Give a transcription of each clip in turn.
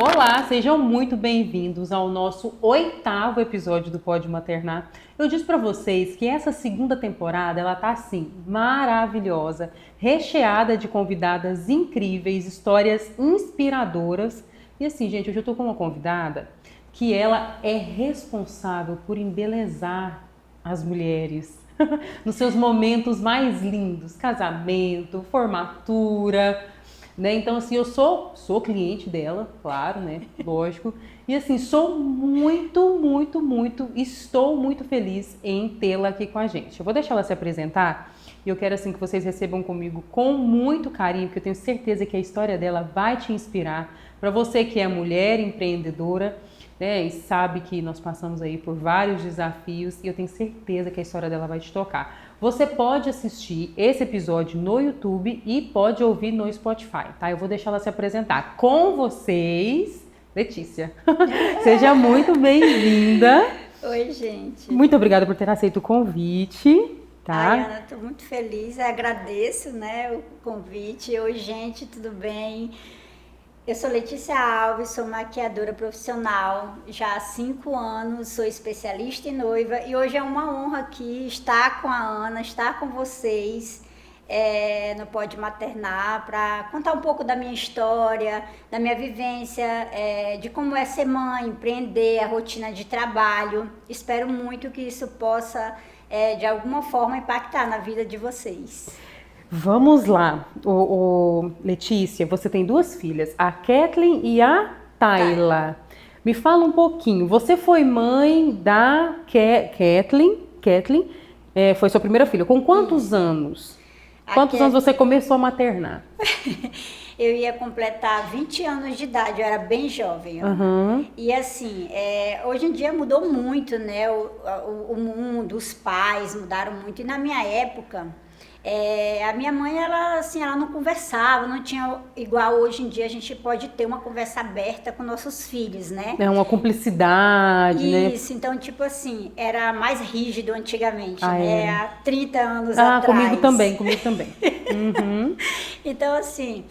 Olá, sejam muito bem-vindos ao nosso 8º episódio do Pode Maternar. Eu disse para vocês que essa segunda temporada, ela tá assim, maravilhosa, recheada de convidadas incríveis, histórias inspiradoras. E assim, gente, hoje eu tô com uma convidada que ela é responsável por embelezar as mulheres nos seus momentos mais lindos, casamento, formatura, né? Então, assim, eu sou cliente dela, claro, né? Lógico. E assim, estou muito feliz em tê-la aqui com a gente. Eu vou deixar ela se apresentar e eu quero assim que vocês recebam comigo com muito carinho, porque eu tenho certeza que a história dela vai te inspirar. Para você que é mulher empreendedora, né, e sabe que nós passamos aí por vários desafios e eu tenho certeza que a história dela vai te tocar. Você pode assistir esse episódio no YouTube e pode ouvir no Spotify, tá? Eu vou deixar ela se apresentar. Com vocês, Letícia. Seja muito bem-vinda. Oi, gente. Muito obrigada por ter aceito o convite, tá? Ai, Ana, estou muito feliz, agradeço, né, o convite. Oi, gente, tudo bem? Eu sou Letícia Alves, sou maquiadora profissional, já há 5 anos, sou especialista em noiva e hoje é uma honra aqui estar com a Ana, estar com vocês no Pode Maternar para contar um pouco da minha história, da minha vivência, de como é ser mãe, empreender, a rotina de trabalho. Espero muito que isso possa, de alguma forma, impactar na vida de vocês. Vamos lá, Letícia, você tem 2 filhas, a Kathleen e a Tayla. Me fala um pouquinho, você foi mãe da Kathleen, foi sua primeira filha, com quantos anos? Quantos anos você começou a maternar? Eu ia completar 20 anos de idade, eu era bem jovem. Uhum. E assim, hoje em dia mudou muito, né? O mundo, os pais mudaram muito. E na minha época, a minha mãe, ela não conversava, não tinha igual hoje em dia a gente pode ter uma conversa aberta com nossos filhos, né? É uma cumplicidade, né? Isso, então tipo assim, era mais rígido antigamente, né? Há 30 anos atrás. Comigo também. Uhum. Então assim,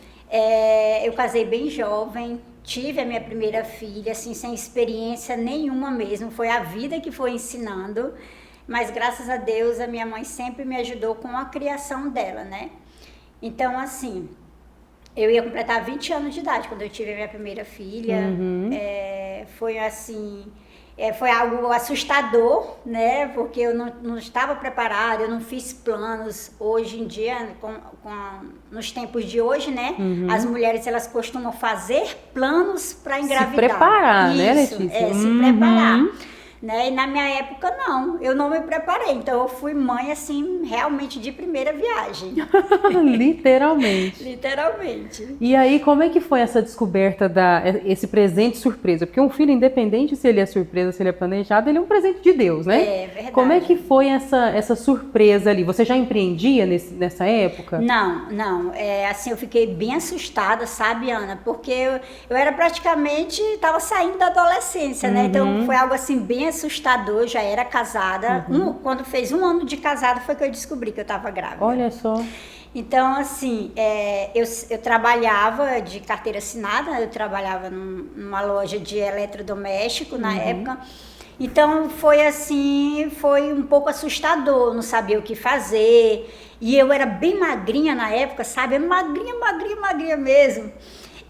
eu casei bem jovem, tive a minha primeira filha, assim, sem experiência nenhuma mesmo, foi a vida que foi ensinando. Mas graças a Deus a minha mãe sempre me ajudou com a criação dela, né? Então, assim, eu ia completar 20 anos de idade quando eu tive a minha primeira filha. Uhum. Foi assim, foi algo assustador, né? Porque eu não estava preparada, eu não fiz planos. Hoje em dia, nos tempos de hoje, né? Uhum. As mulheres, elas costumam fazer planos para engravidar. Se preparar, né, Letícia? Se preparar. Né? E na minha época, não, eu não me preparei, então eu fui mãe, assim, realmente de primeira viagem. Literalmente. Literalmente. E aí, como é que foi essa descoberta esse presente surpresa? Porque um filho, independente se ele é surpresa, se ele é planejado, ele é um presente de Deus, né? É verdade. Como é que foi essa surpresa ali? Você já empreendia nessa época? Não, assim, eu fiquei bem assustada, sabe, Ana? Porque eu era praticamente, estava saindo da adolescência, né? Então foi algo assim, bem assustador, já era casada. Quando fez 1 ano de casada foi que eu descobri que eu estava grávida. Olha só. Então, assim, eu trabalhava de carteira assinada, eu trabalhava numa loja de eletrodoméstico na época. Então, foi assim, foi um pouco assustador, não sabia o que fazer. E eu era bem magrinha na época, sabe? Magrinha mesmo.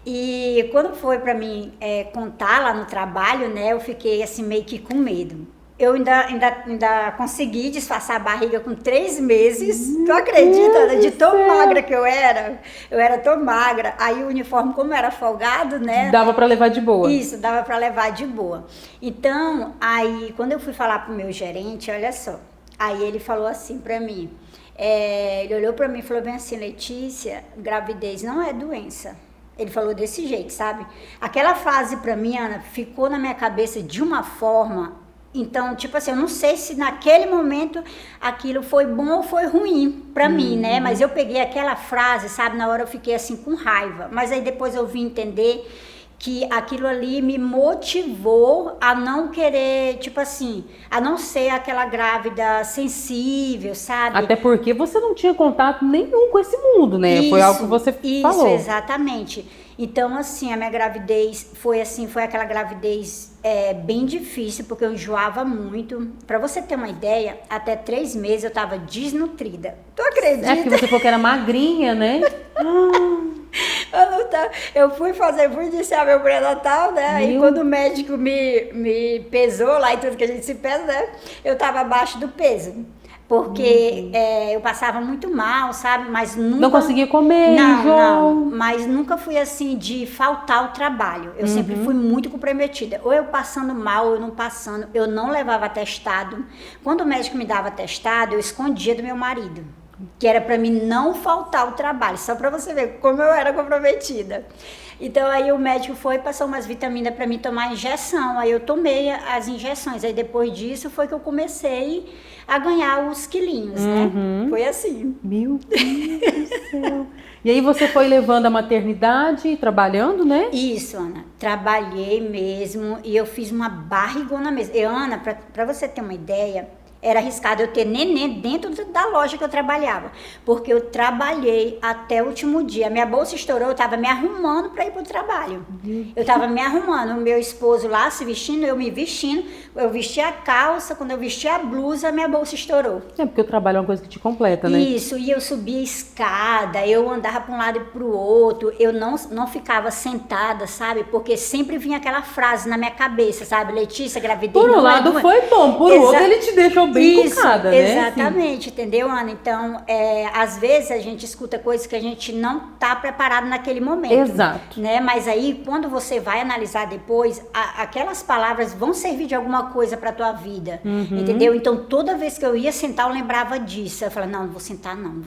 E quando foi para mim contar lá no trabalho, né, eu fiquei assim meio que com medo. Eu ainda consegui disfarçar a barriga com 3 meses. Tu acredita, né? De tão magra que eu era? Eu era tão magra. Aí o uniforme, como era folgado, né? Dava para levar de boa. Isso, dava para levar de boa. Então, aí quando eu fui falar pro meu gerente, olha só. Aí ele falou assim para mim. Ele olhou para mim e falou bem assim: Letícia, gravidez não é doença. Ele falou desse jeito, sabe? Aquela frase pra mim, Ana, ficou na minha cabeça de uma forma. Então, tipo assim, eu não sei se naquele momento aquilo foi bom ou foi ruim pra mim, né? Mas eu peguei aquela frase, sabe? Na hora eu fiquei assim com raiva. Mas aí depois eu vim entender que aquilo ali me motivou a não querer, tipo assim, a não ser aquela grávida sensível, sabe? Até porque você não tinha contato nenhum com esse mundo, né? Isso, foi algo que você falou. Isso, exatamente. Então, assim, a minha gravidez foi aquela gravidez bem difícil, porque eu enjoava muito. Pra você ter uma ideia, até 3 meses eu tava desnutrida. Tu acredita? É porque você falou que era magrinha, né? Eu fui iniciar meu pré-natal, né? E quando o médico me pesou lá e tudo que a gente se pesa, né? Eu tava abaixo do peso. Porque eu passava muito mal, sabe? Mas nunca... Não conseguia comer, não, mas nunca fui assim de faltar o trabalho. Eu sempre fui muito comprometida. Ou eu passando mal, ou eu não passando. Eu não levava atestado. Quando o médico me dava atestado, eu escondia do meu marido. Que era para mim não faltar o trabalho. Só para você ver como eu era comprometida. Então aí o médico foi e passou umas vitaminas para mim tomar injeção. Aí eu tomei as injeções. Aí depois disso foi que eu comecei a ganhar os quilinhos, né? Foi assim. Meu Deus do céu. E aí você foi levando a maternidade, trabalhando, né? Isso, Ana. Trabalhei mesmo e eu fiz uma barrigona mesmo. E, Ana, para você ter uma ideia, era arriscado eu ter neném dentro da loja que eu trabalhava, porque eu trabalhei até o último dia. Minha bolsa estourou, eu estava me arrumando para ir para o trabalho. Eu estava me arrumando, o meu esposo lá se vestindo, eu me vestindo, eu vesti a calça, quando eu vesti a blusa, minha bolsa estourou. É, porque o trabalho é uma coisa que te completa, né? Isso, e eu subia a escada, eu andava para um lado e para o outro, eu não ficava sentada, sabe? Porque sempre vinha aquela frase na minha cabeça, sabe? Letícia, gravidez. Por um lado foi bom, por outro ele te deixou bem cucada, né? Exatamente, entendeu, Ana? Então, às vezes a gente escuta coisas que a gente não está preparado naquele momento. Exato. Né? Mas aí, quando você vai analisar depois, aquelas palavras vão servir de alguma coisa para tua vida, entendeu? Então, toda vez que eu ia sentar, eu lembrava disso. Eu falava, não vou sentar não.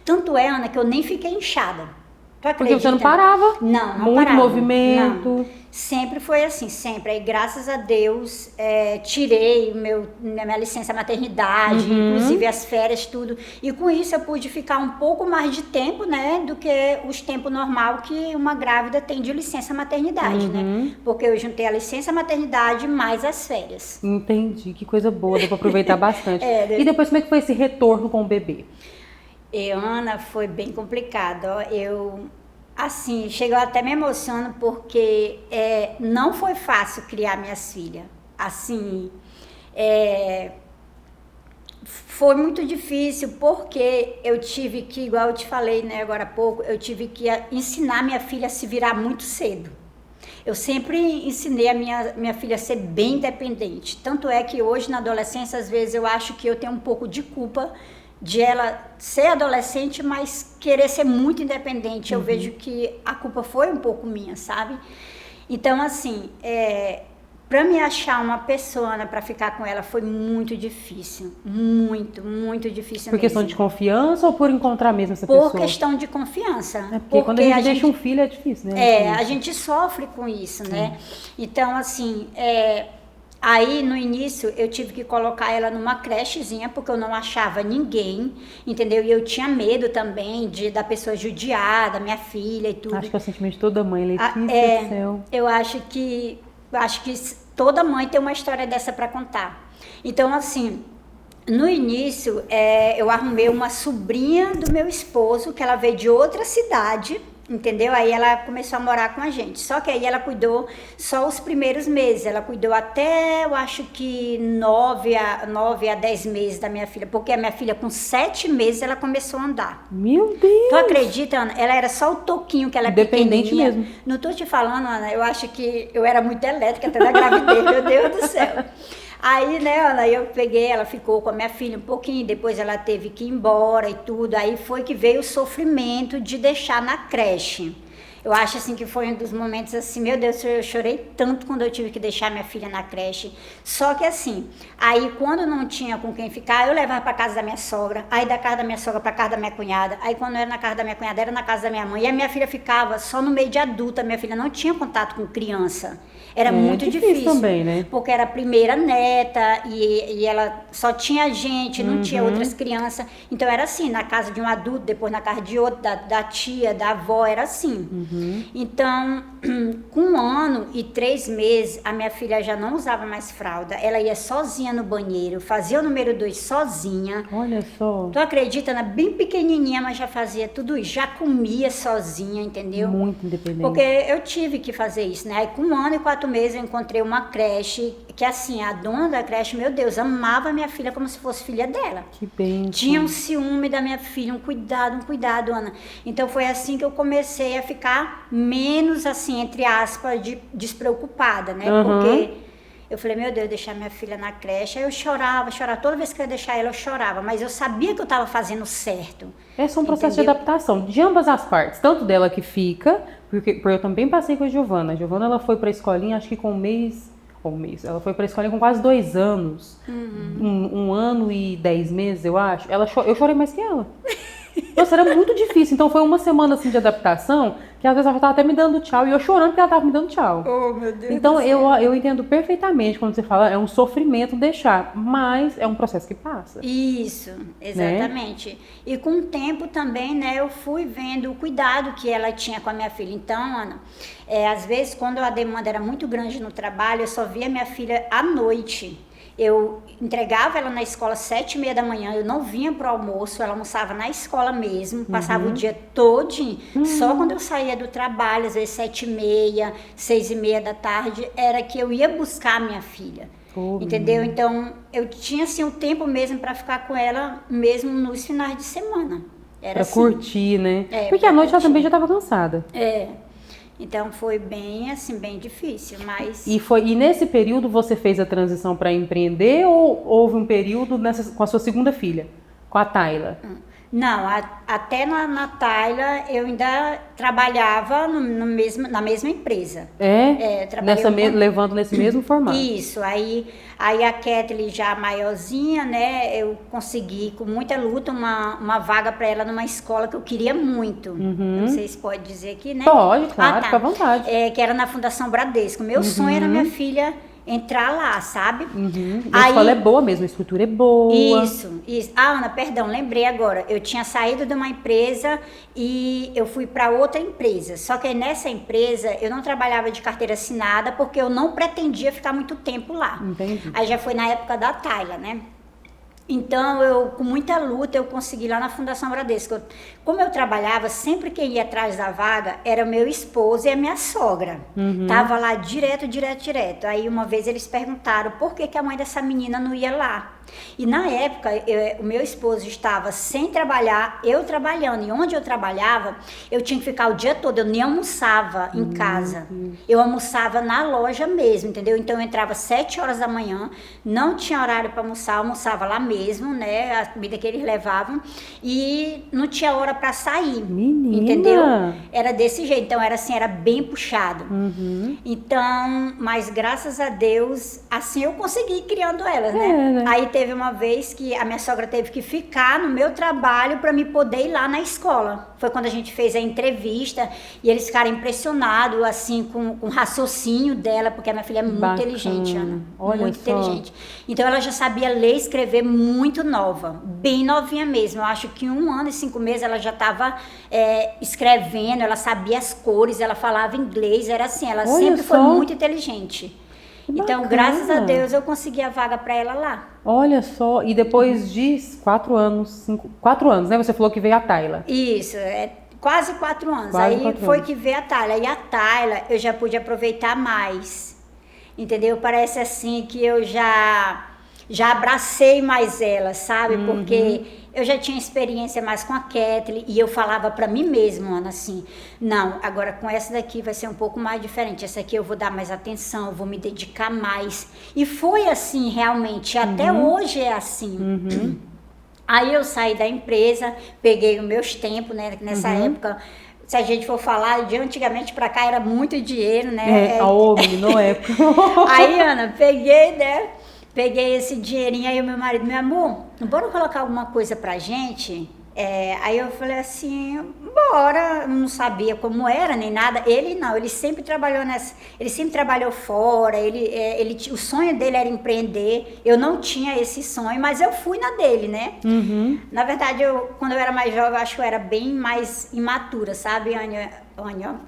Tanto é, Ana, que eu nem fiquei inchada. Tu acredita? Porque você não parava? Não muito parava. Movimento. Não. Sempre foi assim, sempre. Aí, graças a Deus, tirei minha licença maternidade, inclusive as férias, tudo. E com isso eu pude ficar um pouco mais de tempo, né, do que os tempos normal que uma grávida tem de licença maternidade, né? Porque eu juntei a licença maternidade mais as férias. Entendi, que coisa boa, deu pra aproveitar bastante. E depois, como é que foi esse retorno com o bebê? Ana, foi bem complicado, ó. Assim, chegou até me emociono porque não foi fácil criar minhas filhas. Assim, foi muito difícil porque eu tive que, igual eu te falei, né, agora há pouco, eu tive que ensinar minha filha a se virar muito cedo. Eu sempre ensinei a minha filha a ser bem independente. Tanto é que hoje, na adolescência, às vezes eu acho que eu tenho um pouco de culpa de ela ser adolescente, mas querer ser muito independente. Eu vejo que a culpa foi um pouco minha, sabe? Então, assim, para me achar uma pessoa para ficar com ela foi muito difícil. Muito, muito difícil Por mesmo. questão de confiança ou por encontrar mesmo essa pessoa? Por questão de confiança. Porque quando a gente deixa um filho é difícil, né? A gente sofre com isso, né? Então, assim, aí, no início, eu tive que colocar ela numa crechezinha, porque eu não achava ninguém, entendeu? E eu tinha medo também da pessoa judiar, da minha filha e tudo. Acho que é o sentimento de toda mãe, Letícia do céu. Eu acho que toda mãe tem uma história dessa para contar. Então, assim, no início, eu arrumei uma sobrinha do meu esposo, que ela veio de outra cidade, entendeu? Aí ela começou a morar com a gente. Só que aí ela cuidou só os primeiros meses. Ela cuidou até, eu acho que 9 a 10 meses da minha filha. Porque a minha filha, com 7 meses, ela começou a andar. Meu Deus! Tu acredita, Ana? Ela era só o toquinho que ela é Dependente pequenininha. mesmo. Não tô te falando, Ana, eu acho que eu era muito elétrica até na gravidez, meu Deus do céu. Aí, né, Ana, eu peguei, ela ficou com a minha filha um pouquinho, depois ela teve que ir embora e tudo. Aí foi que veio o sofrimento de deixar na creche. Eu acho, assim, que foi um dos momentos, assim, meu Deus, eu chorei tanto quando eu tive que deixar minha filha na creche. Só que, assim, aí quando não tinha com quem ficar, eu levava para casa da minha sogra, aí da casa da minha sogra para casa da minha cunhada, aí quando era na casa da minha cunhada, era na casa da minha mãe. E a minha filha ficava só no meio de adulta, minha filha não tinha contato com criança. Era muito difícil também, né? Porque era a primeira neta e ela só tinha gente, não tinha outras crianças. Então era assim, na casa de um adulto, depois na casa de outro, da tia, da avó, era assim. Então, com 1 ano e 3 meses, a minha filha já não usava mais fralda. Ela ia sozinha no banheiro, fazia o número 2 sozinha. Olha só. Tu acredita? Ela bem pequenininha, mas já fazia tudo isso. Já comia sozinha, entendeu? Muito independente. Porque eu tive que fazer isso, né? Aí, com 1 ano e 4 meses, eu encontrei uma creche, que assim, a dona da creche, meu Deus, amava minha filha como se fosse filha dela. Que bem. Tinha um ciúme da minha filha, um cuidado, Ana. Então, foi assim que eu comecei a ficar menos, assim, entre aspas, despreocupada, né? Porque eu falei, meu Deus, deixar minha filha na creche. Aí eu chorava. Toda vez que eu ia deixar ela, eu chorava. Mas eu sabia que eu estava fazendo certo. Esse é um processo de adaptação de ambas as partes. Tanto dela que fica, porque eu também passei com a Giovana. A Giovana, ela foi pra escolinha, acho que com um mês. Ela foi pra escolinha com quase 2 anos. 1 ano e 10 meses, eu acho. Eu chorei mais que ela. Nossa, era muito difícil. Então foi uma semana assim de adaptação, que às vezes ela tava até me dando tchau e eu chorando porque ela tava me dando tchau. Oh, meu Deus. Então eu entendo perfeitamente quando você fala, é um sofrimento deixar, mas é um processo que passa. Isso, exatamente. Né? E com o tempo também, né, eu fui vendo o cuidado que ela tinha com a minha filha. Então, Ana, às vezes quando a demanda era muito grande no trabalho, eu só via minha filha à noite. Eu entregava ela na escola às 7h30 da manhã, eu não vinha pro almoço, ela almoçava na escola mesmo, passava o dia todinho, só quando eu saía do trabalho, às vezes 7h30, 6h30 da tarde, era que eu ia buscar a minha filha, entendeu? Então, eu tinha assim o tempo mesmo para ficar com ela, mesmo nos finais de semana. Era pra assim, curtir, né? Porque à noite ela também já estava cansada. Então foi bem assim, bem difícil, mas... E nesse período você fez a transição para empreender ou houve um período com a sua segunda filha, com a Tayla? Não, até na Tayla eu ainda trabalhava na mesma empresa. Levando nesse mesmo formato. Isso, aí a Kathleen já maiorzinha, né, eu consegui com muita luta uma vaga para ela numa escola que eu queria muito. Não sei se pode dizer aqui, né? Pode, claro, fica à vontade. Que era na Fundação Bradesco. Meu sonho era minha filha entrar lá, sabe? A escola é boa mesmo, a estrutura é boa. Isso. Ana, perdão, lembrei agora. Eu tinha saído de uma empresa e eu fui para outra empresa. Só que nessa empresa eu não trabalhava de carteira assinada porque eu não pretendia ficar muito tempo lá. Entendi. Aí já foi na época da Tayla, né? Então, com muita luta, eu consegui lá na Fundação Bradesco. Como eu trabalhava, sempre quem ia atrás da vaga era o meu esposo e a minha sogra. Tava lá direto. Aí, uma vez, eles perguntaram por que a mãe dessa menina não ia lá. E, na época, o meu esposo estava sem trabalhar, eu trabalhando. E onde eu trabalhava, eu tinha que ficar o dia todo. Eu nem almoçava em casa. Eu almoçava na loja mesmo, entendeu? Então, eu entrava às 7 horas da manhã, não tinha horário para almoçar, almoçava lá mesmo, né, a comida que eles levavam, e não tinha hora para sair. Menina. Entendeu? Era desse jeito, então era assim, era bem puxado. Então, mas graças a Deus, assim eu consegui ir criando elas, né? Aí teve uma vez que a minha sogra teve que ficar no meu trabalho para me poder ir lá na escola. Foi quando a gente fez a entrevista e eles ficaram impressionados, assim, com o raciocínio dela, porque a minha filha é muito inteligente, Ana. Olha muito só. inteligente. Então ela já sabia ler e escrever muito nova, bem novinha mesmo. Eu acho que 1 ano e 5 meses ela já estava escrevendo, ela sabia as cores, ela falava inglês, era assim, ela sempre foi muito inteligente. Então, graças a Deus, eu consegui a vaga para ela lá. Olha só, e depois de 4 anos, 4 anos, né? Você falou que veio a Tayla. Isso, quase 4 anos. Quase aí 4 foi anos. que veio a Tayla. E a Tayla eu já pude aproveitar mais. Entendeu? Parece assim que eu já abracei mais ela, sabe? Porque eu já tinha experiência mais com a Kathleen e eu falava para mim mesma, Ana, assim, não, agora com essa daqui vai ser um pouco mais diferente, essa aqui eu vou dar mais atenção, eu vou me dedicar mais. E foi assim realmente, até hoje é assim. Aí eu saí da empresa, peguei os meus tempos, né, nessa época. Se a gente for falar, de antigamente pra cá era muito dinheiro, né? Não é. Aí, Ana, peguei esse dinheirinho, aí o meu marido, meu amor, bora colocar alguma coisa pra gente? Aí eu falei assim, bora. não sabia como era, nem nada. Ele não, ele sempre trabalhou ele sempre trabalhou fora, o sonho dele era empreender. Eu não tinha esse sonho, mas eu fui na dele, né? Na verdade, quando eu era mais jovem, eu acho que eu era bem mais imatura, sabe,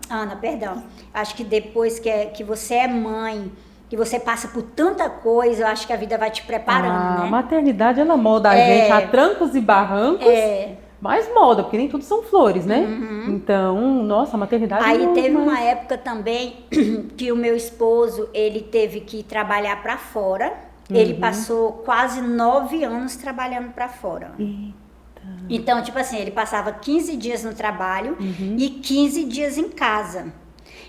Ana, perdão. Acho que depois que você é mãe, que você passa por tanta coisa, eu acho que a vida vai te preparando, né? A maternidade, ela molda a gente a trancos e barrancos, mas molda, porque nem tudo são flores, né? Então, nossa, a maternidade... Aí teve uma época também que o meu esposo, ele teve que trabalhar para fora. Ele passou quase 9 anos trabalhando para fora. Então, tipo assim, ele passava 15 dias no trabalho e 15 dias em casa.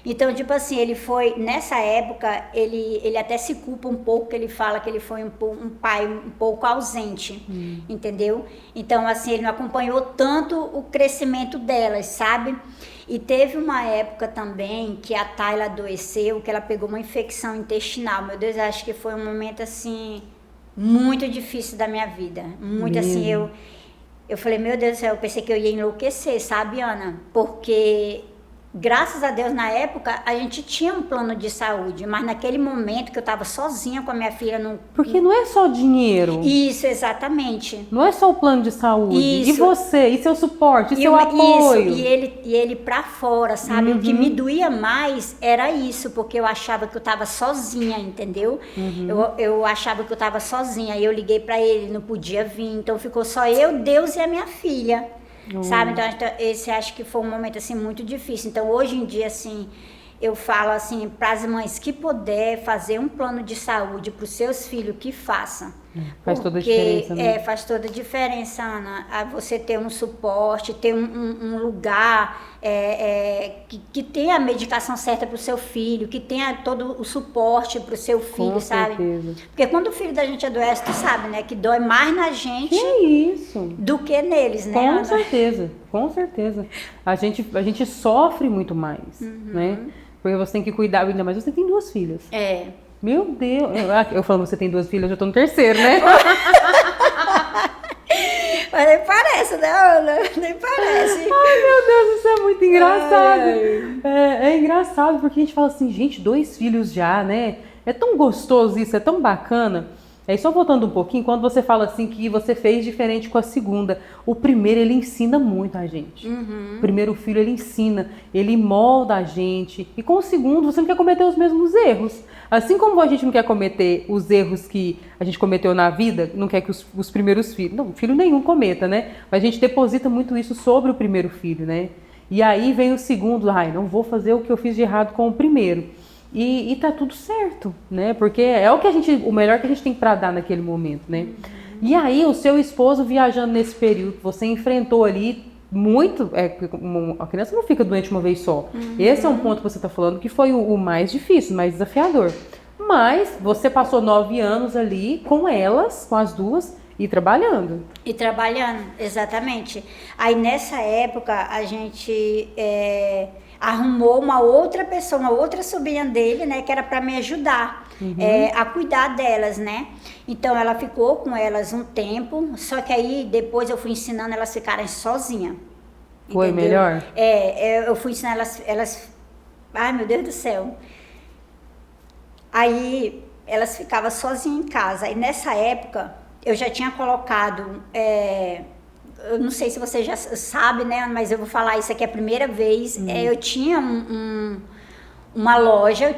Então, tipo assim, ele foi, nessa época, ele até se culpa um pouco, que ele fala que ele foi um pai um pouco ausente, entendeu? Então, assim, ele não acompanhou tanto o crescimento delas, sabe? E teve uma época também que a Tayla adoeceu, que ela pegou uma infecção intestinal. Meu Deus, acho que foi um momento, assim, muito difícil da minha vida. Muito, assim, eu falei, meu Deus do céu, eu pensei que eu ia enlouquecer, sabe, Ana? Porque... Graças a Deus, na época, a gente tinha um plano de saúde, mas naquele momento que eu estava sozinha com a minha filha... Porque não é só dinheiro. Isso, exatamente. Não é só o plano de saúde. Isso. E você, e seu suporte, e seu apoio. Isso, e ele pra fora, sabe? O que me doía mais era isso, porque eu achava que eu estava sozinha, entendeu? Eu achava que eu estava sozinha, aí eu liguei para ele, não podia vir, então ficou só eu, Deus e a minha filha. Sabe? Então, esse acho que foi um momento, assim, muito difícil. Então, hoje em dia, assim, eu falo, assim, para as mães que puder fazer um plano de saúde para os seus filhos, que façam. Faz toda a diferença, né? Faz toda a diferença, Ana. Você ter um suporte, ter um lugar que tenha a medicação certa para o seu filho, que tenha todo o suporte para o seu filho, Com sabe? certeza. Porque quando o filho da gente adoece, tu sabe, né? Que dói mais na gente isso? do que neles, né, Com Ana? certeza, com certeza. A gente sofre muito mais, né? Porque você tem que cuidar, ainda mais você tem 2 filhas. Meu Deus, eu falando você tem 2 filhas, eu já tô no 3º, né? Mas nem parece, né, Ana? Nem parece. Ai, meu Deus, isso é muito engraçado. É engraçado, porque a gente fala assim, gente, 2 filhos já, né? É tão gostoso isso, é tão bacana. Aí só voltando um pouquinho, quando você fala assim que você fez diferente com a segunda, o primeiro ele ensina muito a gente. O primeiro filho ele ensina, ele molda a gente. E com o segundo você não quer cometer os mesmos erros. Assim como a gente não quer cometer os erros que a gente cometeu na vida, não quer que os primeiros filhos, não, filho nenhum cometa, né? Mas a gente deposita muito isso sobre o primeiro filho, né? E aí vem o segundo, não vou fazer o que eu fiz de errado com o primeiro. E tá tudo certo, né? Porque é o melhor que a gente tem para dar naquele momento, né? E aí o seu esposo viajando nesse período, você enfrentou ali muito, a criança não fica doente uma vez só. Esse é um ponto que você tá falando que foi o mais difícil, mais desafiador. Mas você passou 9 anos ali com elas, com as 2, e trabalhando. E trabalhando, exatamente. Aí nessa época a gente arrumou uma outra pessoa, uma outra sobrinha dele, né, que era para me ajudar a cuidar delas, né? Então ela ficou com elas um tempo, só que aí depois eu fui ensinando elas ficarem sozinhas. Foi melhor? Eu fui ensinar elas... Ai, meu Deus do céu. Aí elas ficavam sozinhas em casa. E nessa época eu já tinha colocado... eu não sei se você já sabe, né? Mas eu vou falar isso aqui a primeira vez. Eu tinha uma loja,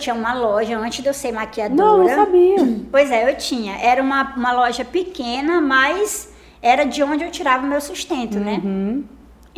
antes de eu ser maquiadora. Não, eu sabia. Pois eu tinha. Era uma loja pequena, mas era de onde eu tirava o meu sustento, né?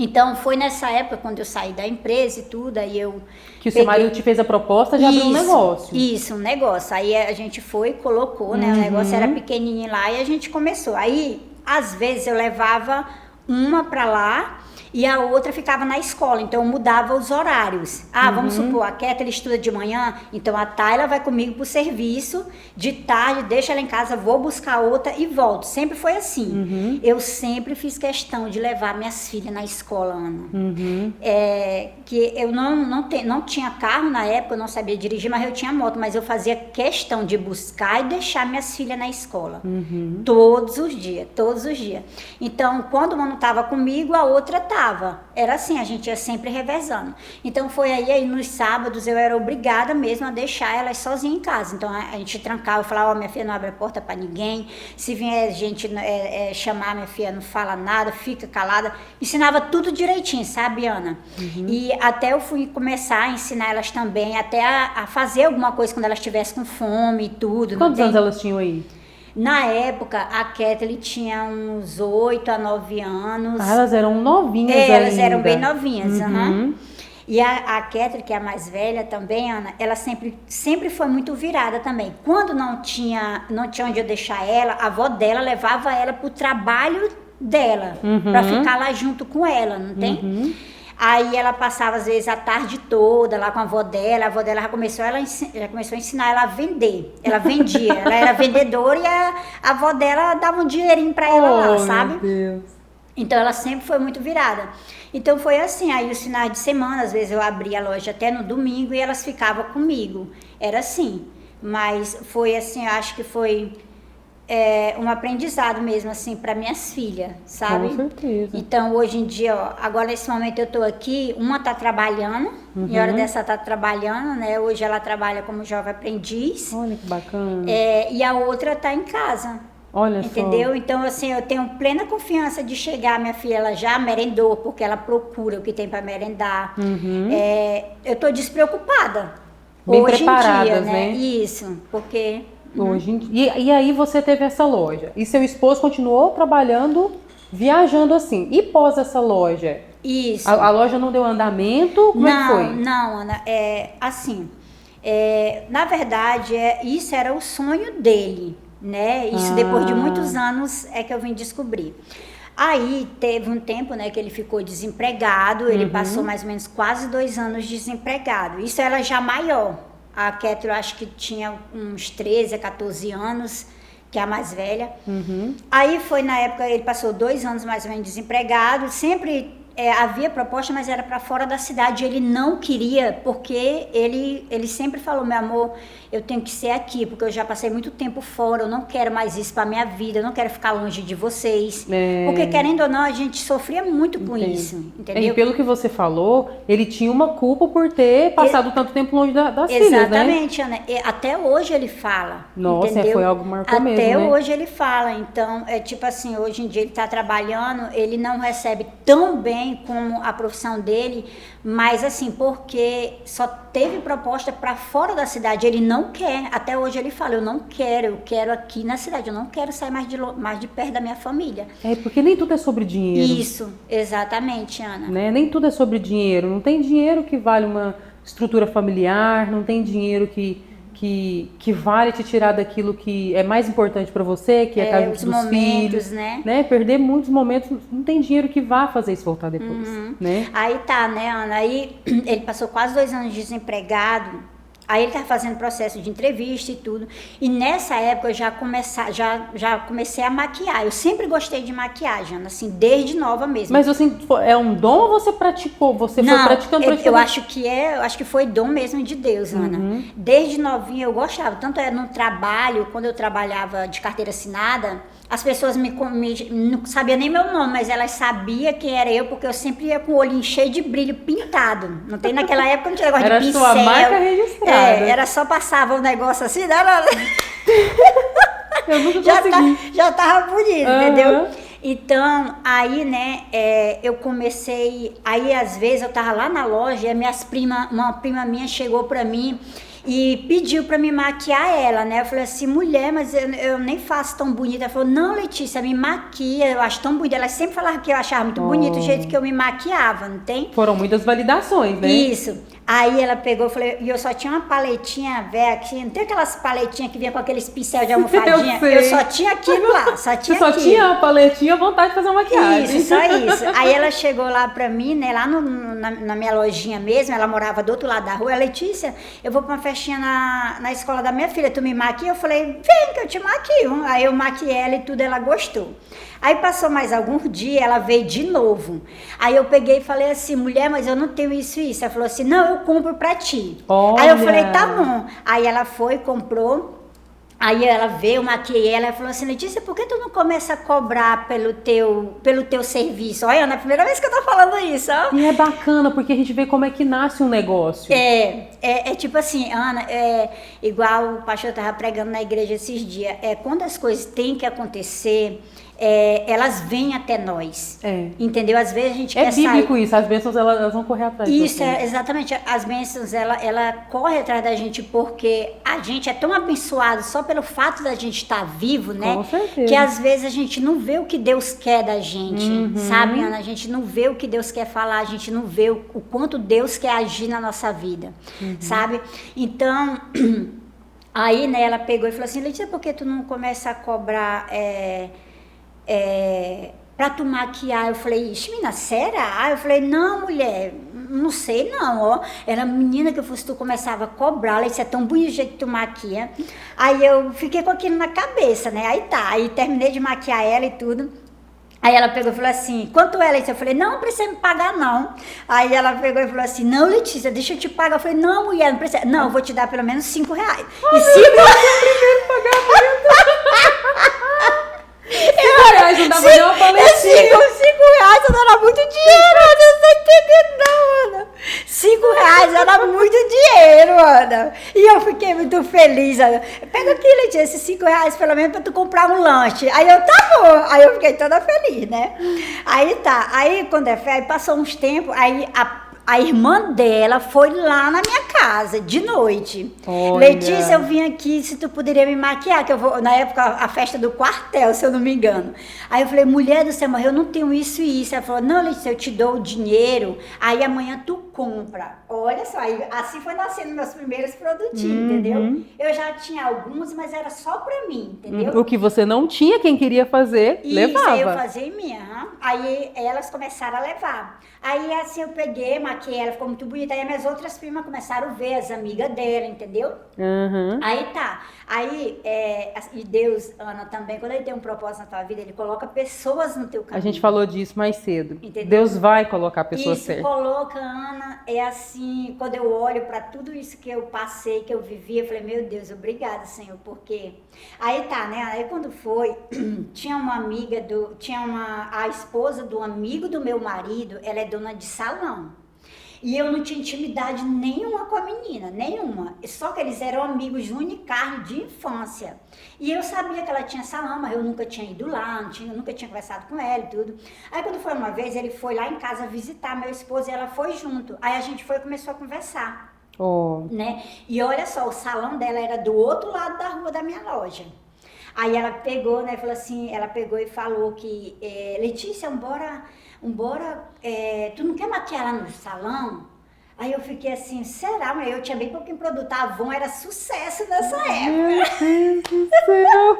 Então, foi nessa época, quando eu saí da empresa e tudo, aí eu... Que o seu marido te fez a proposta de abrir um negócio. Isso, um negócio. Aí a gente foi e colocou, né? O negócio era pequenininho lá e a gente começou. Aí, às vezes, eu levava uma para lá e a outra ficava na escola, então eu mudava os horários. Vamos supor, a Kétela estuda de manhã, então a Tayla vai comigo pro serviço, de tarde, deixa ela em casa, vou buscar outra e volto. Sempre foi assim. Eu sempre fiz questão de levar minhas filhas na escola, Ana. Que eu não tinha carro na época, eu não sabia dirigir, mas eu tinha moto, mas eu fazia questão de buscar e deixar minhas filhas na escola. Todos os dias. Então, quando uma não estava comigo, a outra estava. gostava. Era assim, a gente ia sempre revezando. Então foi aí nos sábados eu era obrigada mesmo a deixar elas sozinhas em casa. Então a gente trancava, eu falava, minha filha, não abre a porta para ninguém. Se vier gente chamar, minha filha, não fala nada, fica calada. Ensinava tudo direitinho, sabe, Ana? E até eu fui começar a ensinar elas também, até a fazer alguma coisa quando elas estivessem com fome e tudo. Quantos anos elas tinham aí? Na época, a Kathleen tinha uns 8 a 9 anos. Ah, elas eram novinhas ainda. Elas eram bem novinhas, E a Kathleen, que é a mais velha também, Ana, ela sempre foi muito virada também. Quando não tinha onde eu deixar ela, a avó dela levava ela pro trabalho dela, para ficar lá junto com ela, não tem? Aí ela passava, às vezes, a tarde toda lá com a avó dela já começou a ensinar ela a vender. Ela vendia, ela era vendedora e a avó dela dava um dinheirinho para ela lá, sabe? Meu Deus. Então ela sempre foi muito virada. Então foi assim, aí os finais de semana, às vezes eu abria a loja até no domingo e elas ficavam comigo. Era assim, mas foi assim, eu acho que foi um aprendizado mesmo, assim, para minhas filhas, sabe? Com certeza. Então, hoje em dia, ó, agora nesse momento eu tô aqui, uma tá trabalhando, e a hora dessa tá trabalhando, né? Hoje ela trabalha como jovem aprendiz. Olha que bacana. E a outra tá em casa. Olha Entendeu? só. Então, assim, eu tenho plena confiança de chegar, minha filha, ela já merendou, porque ela procura o que tem para merendar. Eu tô despreocupada. Bem hoje em preparadas, dia, né? Isso, porque... Hoje em dia. E aí você teve essa loja. E seu esposo continuou trabalhando, viajando assim. E pós essa loja? Isso. A loja não deu andamento? Como é que foi? Não, Ana, assim, na verdade, isso era o sonho dele, né? Isso depois de muitos anos é que eu vim descobrir. Aí teve um tempo, né, que ele ficou desempregado, ele passou mais ou menos quase 2 anos desempregado. Isso ela já maior. A Kathleen, eu acho que tinha uns 13 a 14 anos, que é a mais velha. Aí foi na época, ele passou 2 anos mais ou menos desempregado, sempre havia proposta, mas era para fora da cidade. Ele não queria, porque ele sempre falou, meu amor, eu tenho que ser aqui, porque eu já passei muito tempo fora, eu não quero mais isso para minha vida, eu não quero ficar longe de vocês. Porque, querendo ou não, a gente sofria muito com isso, entendeu? E pelo que você falou, ele tinha uma culpa por ter passado tanto tempo longe das filhas, né? Exatamente, Ana. Até hoje ele fala. Nossa, entendeu? foi algo que marcou mesmo, Até né? hoje ele fala. Então, tipo assim, hoje em dia ele está trabalhando, ele não recebe tão bem como a profissão dele, mas assim, porque só teve proposta para fora da cidade, ele não quer. Até hoje ele fala, eu não quero, eu quero aqui na cidade, eu não quero sair mais de perto da minha família. Porque nem tudo é sobre dinheiro. Isso, exatamente, Ana. Né? Nem tudo é sobre dinheiro. Não tem dinheiro que vale uma estrutura familiar, não tem dinheiro que vale te tirar daquilo que é mais importante para você, que é a casa dos filhos, né? Perder muitos momentos, não tem dinheiro que vá fazer isso voltar depois, né? Aí tá, né, Ana? Aí ele passou quase 2 anos desempregado. Aí ele estava fazendo processo de entrevista e tudo. E nessa época eu já comecei a maquiar. Eu sempre gostei de maquiagem, Ana, assim, desde nova mesmo. Mas você é um dom ou você praticou? Você foi praticando? Eu acho que foi dom mesmo de Deus, Ana. Desde novinha eu gostava. Tanto no trabalho, quando eu trabalhava de carteira assinada, as pessoas não sabiam nem meu nome, mas elas sabiam quem era eu, porque eu sempre ia com o olhinho cheio de brilho pintado. Não tem naquela época, não tinha negócio de pincel. Era sua marca registrada. Era só passava um negócio assim, né? Eu nunca consegui. Já tava bonito, entendeu? Então, aí, né, eu comecei... Aí, às vezes, eu tava lá na loja e uma prima minha chegou pra mim e pediu pra me maquiar ela, né? Eu falei assim, mulher, mas eu nem faço tão bonita. Ela falou, não, Letícia, me maquia, eu acho tão bonita. Ela sempre falava que eu achava muito bonito o jeito que eu me maquiava, não tem? Foram muitas validações, né? Isso. Aí ela pegou, e eu só tinha uma paletinha velha aqui, não tem aquelas paletinhas que vinha com aqueles pincel de almofadinha? Eu só tinha aquilo lá, só tinha Você só tinha a paletinha, vontade de fazer uma maquiagem. Isso, só isso. Aí ela chegou lá pra mim, né, lá na minha lojinha mesmo, ela morava do outro lado da rua. Letícia, eu vou pra uma festinha na escola da minha filha, tu me maquia? Eu falei, vem que eu te maquio. Aí eu maquiei ela e tudo, ela gostou. Aí passou mais alguns dias, ela veio de novo. Aí eu peguei e falei assim, mulher, mas eu não tenho isso e isso. Ela falou assim, não, eu compro pra ti. Olha. Aí eu falei, tá bom. Aí ela foi, comprou. Aí ela veio, maquiei ela e falou assim, Letícia, por que tu não começa a cobrar pelo teu serviço? Olha, Ana, é a primeira vez que eu tô falando isso, ó. E é bacana, porque a gente vê como é que nasce um negócio. É tipo assim, Ana, igual o pastor estava pregando na igreja esses dias, quando as coisas têm que acontecer, elas vêm até nós, entendeu? Às vezes a gente quer sair... É bíblico isso, as bênçãos elas vão correr atrás. Isso, exatamente, as bênçãos, ela corre atrás da gente porque a gente é tão abençoado só pelo fato da gente estar vivo, né? Com certeza. Que às vezes a gente não vê o que Deus quer da gente, sabe, Ana? A gente não vê o que Deus quer falar, a gente não vê o quanto Deus quer agir na nossa vida, sabe? Então... Aí, né, ela pegou e falou assim, Letícia, por que tu não começa a cobrar... pra tu maquiar? Eu falei, ixi, menina, será? Eu falei, não, mulher, não sei não, ó. Era menina que eu fosse, tu começava a cobrar, ela disse, é tão bonito o jeito que tu maquia. Aí eu fiquei com aquilo na cabeça, né? Aí terminei de maquiar ela e tudo. Aí ela pegou e falou assim, quanto é, Letícia? Eu falei, não precisa me pagar, não. Aí ela pegou e falou assim, não, Letícia, deixa eu te pagar. Eu falei, não, mulher, não precisa. Não, eu vou te dar pelo menos R$5. Oh, e 5 primeiro pagamento. R$5 não dava nem uma paletinha. R$5 não era muito dinheiro, Ana, você não tá entendendo não, Ana. R$5 era muito dinheiro, Ana. E eu fiquei muito feliz, Ana. Pega aqui, Letícia, esses R$5 pelo menos pra tu comprar um lanche. Aí eu, tá bom. Aí eu fiquei toda feliz, né? Aí tá, aí quando aí passou uns tempos, aí a irmã dela foi lá na minha casa, de noite. Olha. Letícia, eu vim aqui, se tu poderia me maquiar, que eu vou, na época, a festa do quartel, se eu não me engano. Aí eu falei, mulher do céu, mas eu não tenho isso e isso. Ela falou, não, Letícia, eu te dou o dinheiro, aí amanhã tu compra. Olha só, aí, assim foi nascendo meus primeiros produtinhos, entendeu? Eu já tinha alguns, mas era só pra mim, entendeu? O que você não tinha, quem queria fazer, levava. Aí eu fazia em mim, aí elas começaram a levar. Aí assim eu peguei, maquiei ela, ficou muito bonita. Aí minhas outras primas começaram a ver, as amigas dela, entendeu? Aí tá. Aí, e Deus, Ana, também, quando Ele tem um propósito na tua vida, Ele coloca pessoas no teu caminho. A gente falou disso mais cedo. Entendeu? Deus vai colocar pessoas certas. Isso, coloca, Ana, é assim, quando eu olho para tudo isso que eu passei, que eu vivi, eu falei, meu Deus, obrigada, Senhor, porque... Aí tá, né? Aí quando foi, tinha uma amiga a esposa do amigo do meu marido, ela é dona de salão. E eu não tinha intimidade nenhuma com a menina, nenhuma. Só que eles eram amigos de unicarne de infância. E eu sabia que ela tinha salão, mas eu nunca tinha ido lá, eu nunca tinha conversado com ela e tudo. Aí quando foi uma vez, ele foi lá em casa visitar meu esposo e ela foi junto. Aí a gente foi e começou a conversar. Né? E olha só, o salão dela era do outro lado da rua da minha loja. Aí ela pegou, né, falou assim, ela pegou e falou que, Letícia, tu não quer maquiar lá no salão? Aí eu fiquei assim, será? Mas eu tinha bem pouquinho produto, a Avon era sucesso nessa época. Meu Deus do céu!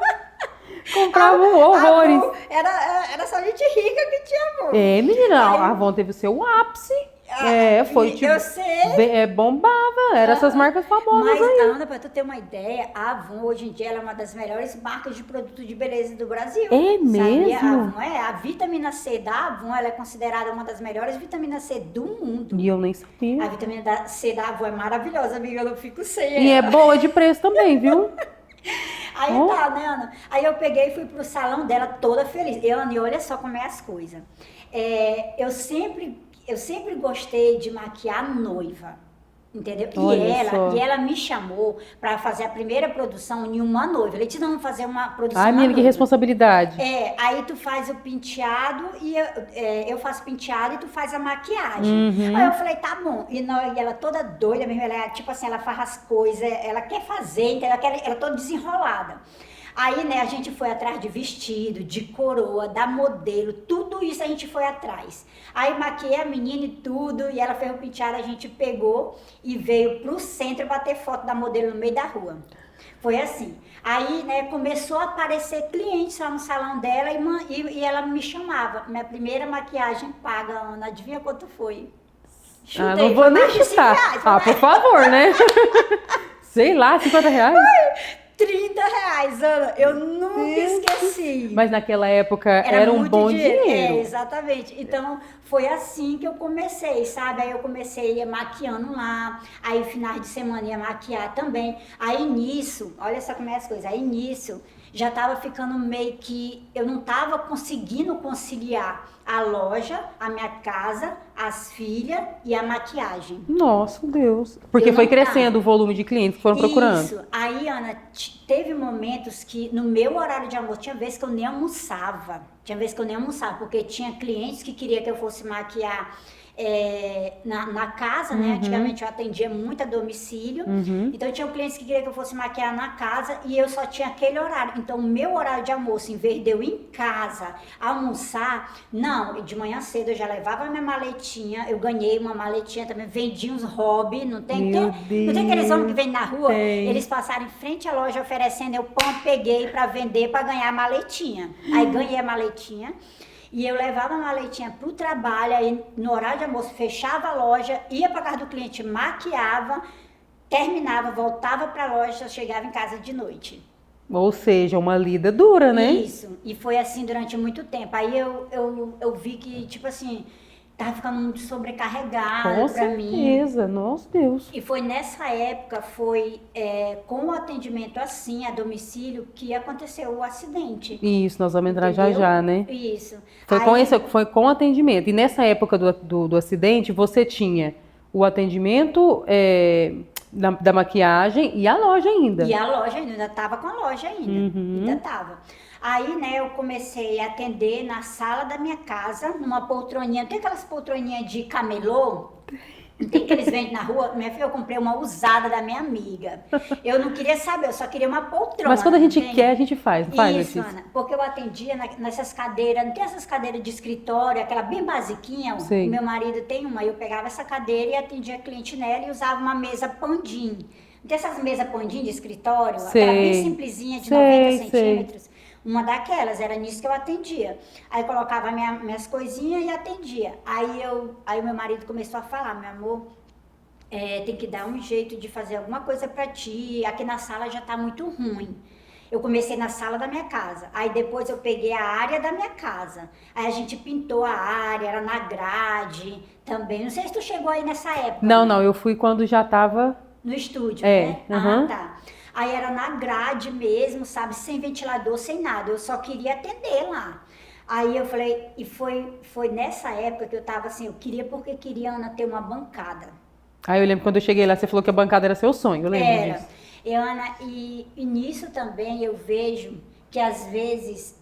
Compravam horrores. Era só gente rica que tinha Avon. Menina, a Avon teve o seu ápice. Foi tipo... Eu sei. Bombava, eram essas marcas famosas mas, aí. Ana, pra tu ter uma ideia, a Avon hoje em dia ela é uma das melhores marcas de produto de beleza do Brasil. É mesmo? Sabia? A vitamina C da Avon, ela é considerada uma das melhores vitaminas C do mundo. E eu nem sabia. A vitamina C da Avon é maravilhosa, amiga, eu não fico sem ela. E é boa de preço também, viu? Aí tá, né, Ana? Aí eu peguei e fui pro salão dela toda feliz. Ana, e olha só como é as coisas. Eu sempre gostei de maquiar noiva, entendeu? E ela me chamou para fazer a primeira produção em uma noiva. Ele disse, não, vamos fazer uma produção. Ai, menina, que responsabilidade. Aí tu faz o penteado e eu faço penteado e tu faz a maquiagem. Aí eu falei, tá bom. E ela toda doida mesmo, ela tipo assim, ela faz as coisas, ela quer fazer, então ela toda desenrolada. Aí, né, a gente foi atrás de vestido, de coroa, da modelo, tudo isso a gente foi atrás. Aí maquiei a menina e tudo, e ela fez o penteado, a gente pegou e veio pro centro bater foto da modelo no meio da rua. Foi assim. Aí, né, começou a aparecer clientes lá no salão dela e ela me chamava. Minha primeira maquiagem paga, Ana, adivinha quanto foi? Chutei, não vou nem chutar. Por favor, né? Sei lá, R$50? R$30. R$30, Ana. Eu nunca esqueci. Mas naquela época era um bom dinheiro. É, exatamente. Então, foi assim que eu comecei, sabe? Aí eu comecei ia maquiando lá, aí finais de semana ia maquiar também. Aí nisso, olha só como é as coisas, aí nisso já tava ficando meio que eu não tava conseguindo conciliar a loja, a minha casa, as filhas e a maquiagem. Nossa, Deus. Porque Eu foi não crescendo o volume de clientes que foram procurando. Isso. Aí, Ana, teve momentos que no meu horário de almoço, tinha vezes que eu nem almoçava. Porque tinha clientes que queriam que eu fosse maquiar na casa, né? Antigamente eu atendia muito a domicílio. Então, tinha clientes que queriam que eu fosse maquiar na casa e eu só tinha aquele horário. Então, o meu horário de almoço, em vez de eu ir em casa almoçar, não, de manhã cedo eu já levava minha maletinha, eu ganhei uma maletinha também, vendi uns hobby, não tem aqueles homens que vendem na rua? Eles passaram em frente à loja oferecendo, eu peguei para vender, para ganhar a maletinha. Aí ganhei a maletinha. E eu levava a maletinha pro trabalho, aí no horário de almoço fechava a loja, ia pra casa do cliente, maquiava, terminava, voltava pra loja, chegava em casa de noite. Ou seja, uma lida dura, né? Isso, e foi assim durante muito tempo. Aí eu vi que, tipo assim, tava ficando muito sobrecarregada pra mim. Com certeza, nossa Deus. E foi nessa época, com o atendimento assim, a domicílio, que aconteceu o acidente. Isso, nós vamos entrar Entendeu? já, né? Isso. Foi com atendimento. E nessa época do acidente, você tinha o atendimento da maquiagem e a loja ainda. E a loja ainda estava com a loja ainda estava. Aí, né, eu comecei a atender na sala da minha casa, numa poltroninha, tem aquelas poltroninhas de camelô? Não tem que eles vendem na rua? Minha filha, eu comprei uma usada da minha amiga. Eu não queria saber, eu só queria uma poltrona. Mas quando a gente quer, a gente faz, não faz, Isso, Ana, porque eu atendia nessas cadeiras, não tem essas cadeiras de escritório, aquela bem basiquinha, Sim. Meu marido tem uma, eu pegava essa cadeira e atendia cliente nela e usava uma mesa pandim. Não tem essas mesas pandim de escritório? Aquela bem simplesinha de 90 centímetros. Uma daquelas, era nisso que eu atendia. Aí eu colocava minhas coisinhas e atendia. Aí o meu marido começou a falar, meu amor, tem que dar um jeito de fazer alguma coisa pra ti, aqui na sala já tá muito ruim. Eu comecei na sala da minha casa, aí depois eu peguei a área da minha casa. Aí a gente pintou a área, era na grade também. Não sei se tu chegou aí nessa época. Não, eu fui quando já tava... No estúdio, né? Uhum. Ah, tá. Aí era na grade mesmo, sabe? Sem ventilador, sem nada. Eu só queria atender lá. Aí eu falei, e foi nessa época que eu tava assim, eu queria porque queria, Ana, ter uma bancada. Aí eu lembro quando eu cheguei lá, você falou que a bancada era seu sonho, eu lembro disso. Ana, e nisso também eu vejo que às vezes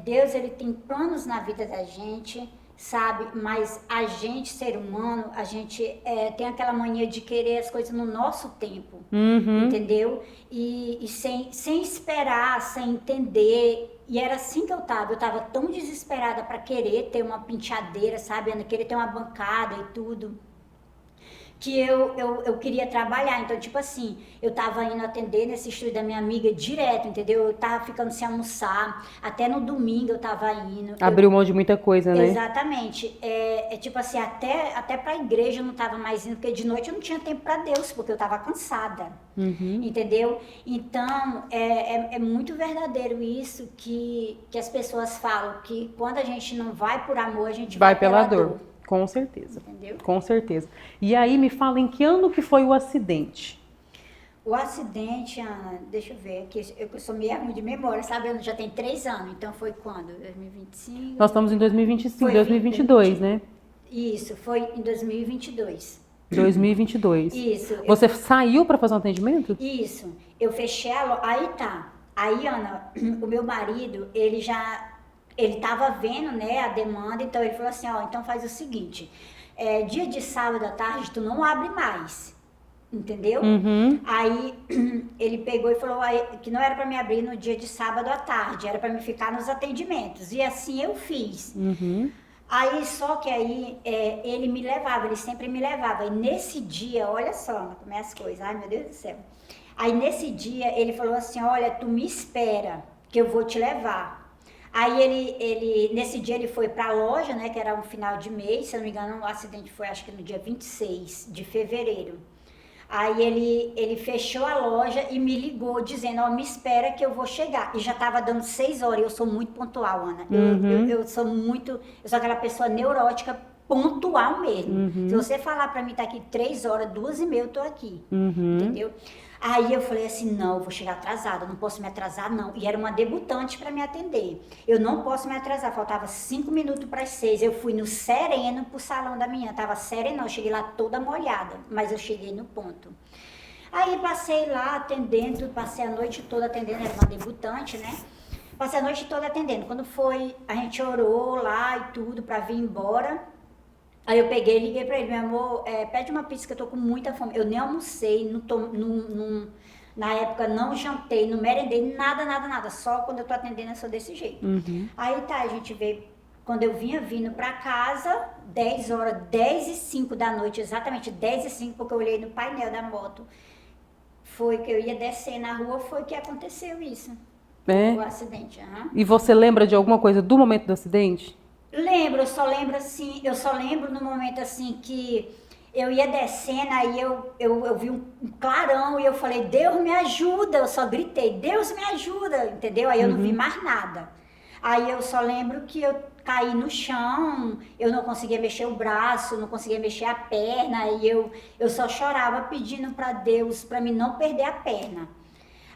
Deus ele tem planos na vida da gente, sabe? Mas a gente, ser humano, a gente tem aquela mania de querer as coisas no nosso tempo, entendeu? E sem esperar, sem entender. E era assim que eu tava tão desesperada para querer ter uma penteadeira, sabe, Ana? Querer ter uma bancada e tudo, que eu queria trabalhar. Então, tipo assim, eu tava indo atender nesse estúdio da minha amiga direto, entendeu? Eu tava ficando sem almoçar, até no domingo eu tava indo. Abriu mão de muita coisa, né? Exatamente. Tipo assim, até pra igreja eu não tava mais indo, porque de noite eu não tinha tempo pra Deus, porque eu tava cansada, entendeu? Então, é muito verdadeiro isso que as pessoas falam, que quando a gente não vai por amor, a gente vai pela dor. Com certeza. Entendeu? Com certeza. E aí, me fala em que ano que foi o acidente? O acidente, Ana, deixa eu ver, aqui eu sou meio ruim de memória, sabe? Já tem 3 anos, então foi quando? 2025? Nós estamos em 2025, Foi 2022, né? Isso, foi em 2022. 2022. Isso. Você saiu para fazer um atendimento? Isso. Eu fechei a loja. Aí tá. Aí, Ana, o meu marido, ele tava vendo, né, a demanda, então ele falou assim, ó, então faz o seguinte, dia de sábado à tarde tu não abre mais, entendeu? Aí ele pegou e falou que não era para me abrir no dia de sábado à tarde, era para me ficar nos atendimentos, e assim eu fiz. Aí, só que aí, ele me levava, ele sempre me levava, e nesse dia, olha só como é as coisas, ai meu Deus do céu, aí nesse dia ele falou assim, olha, tu me espera, que eu vou te levar. Aí nesse dia ele foi pra loja, né, que era um final de mês, se eu não me engano o acidente foi acho que no dia 26 de fevereiro. Aí ele fechou a loja e me ligou dizendo, ó, me espera que eu vou chegar. E já estava dando 6 horas, eu sou muito pontual, Ana. Eu sou aquela pessoa neurótica, pontual mesmo. Se você falar pra mim, tá aqui 3 horas, 2h30 eu tô aqui, entendeu? Aí eu falei assim, não, eu vou chegar atrasada, não posso me atrasar não. E era uma debutante para me atender. Eu não posso me atrasar, faltava 5 minutos para as 6. Eu fui no sereno pro salão da minha, tava sereno, eu cheguei lá toda molhada, mas eu cheguei no ponto. Aí passei lá atendendo, passei a noite toda atendendo, era uma debutante, né? Passei a noite toda atendendo. Quando foi, a gente orou lá e tudo para vir embora. Aí eu peguei e liguei pra ele, meu amor, pede uma pizza que eu tô com muita fome. Eu nem almocei, na época não jantei, não merendei, nada. Só quando eu tô atendendo eu sou desse jeito. Aí tá, a gente veio, quando eu vinha vindo pra casa, 10 horas, 10h05 da noite, exatamente 10h05, porque eu olhei no painel da moto. Foi que eu ia descer na rua, foi que aconteceu isso. O acidente. E você lembra de alguma coisa do momento do acidente? Lembro, eu só lembro no momento assim que eu ia descendo, aí eu vi um clarão e eu falei, Deus me ajuda, eu só gritei, Deus me ajuda, entendeu? Aí eu não vi mais nada. Aí eu só lembro que eu caí no chão, eu não conseguia mexer o braço, não conseguia mexer a perna, e eu só chorava pedindo para Deus, para mim não perder a perna.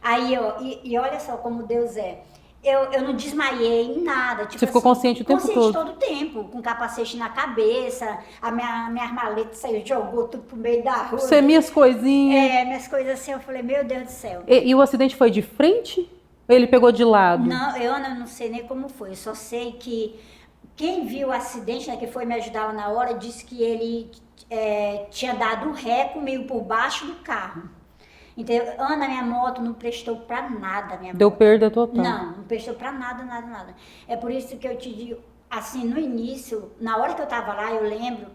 Aí, e olha só como Deus é. Eu não desmaiei em nada. Tipo, você ficou consciente o tempo todo? Consciente todo o tempo, com capacete na cabeça, a minha maleta saiu, jogou tudo pro meio da rua. Você, minhas coisinhas. Minhas coisas assim, eu falei, meu Deus do céu. E o acidente foi de frente? Ou ele pegou de lado? Não, eu não sei nem como foi, eu só sei que quem viu o acidente, né, que foi me ajudar lá na hora, disse que ele tinha dado ré comigo por baixo do carro. Entendeu? Ana, minha moto não prestou pra nada, minha Deu moto. perda total. Não prestou pra nada. É por isso que eu te digo, assim, no início, na hora que eu tava lá, eu lembro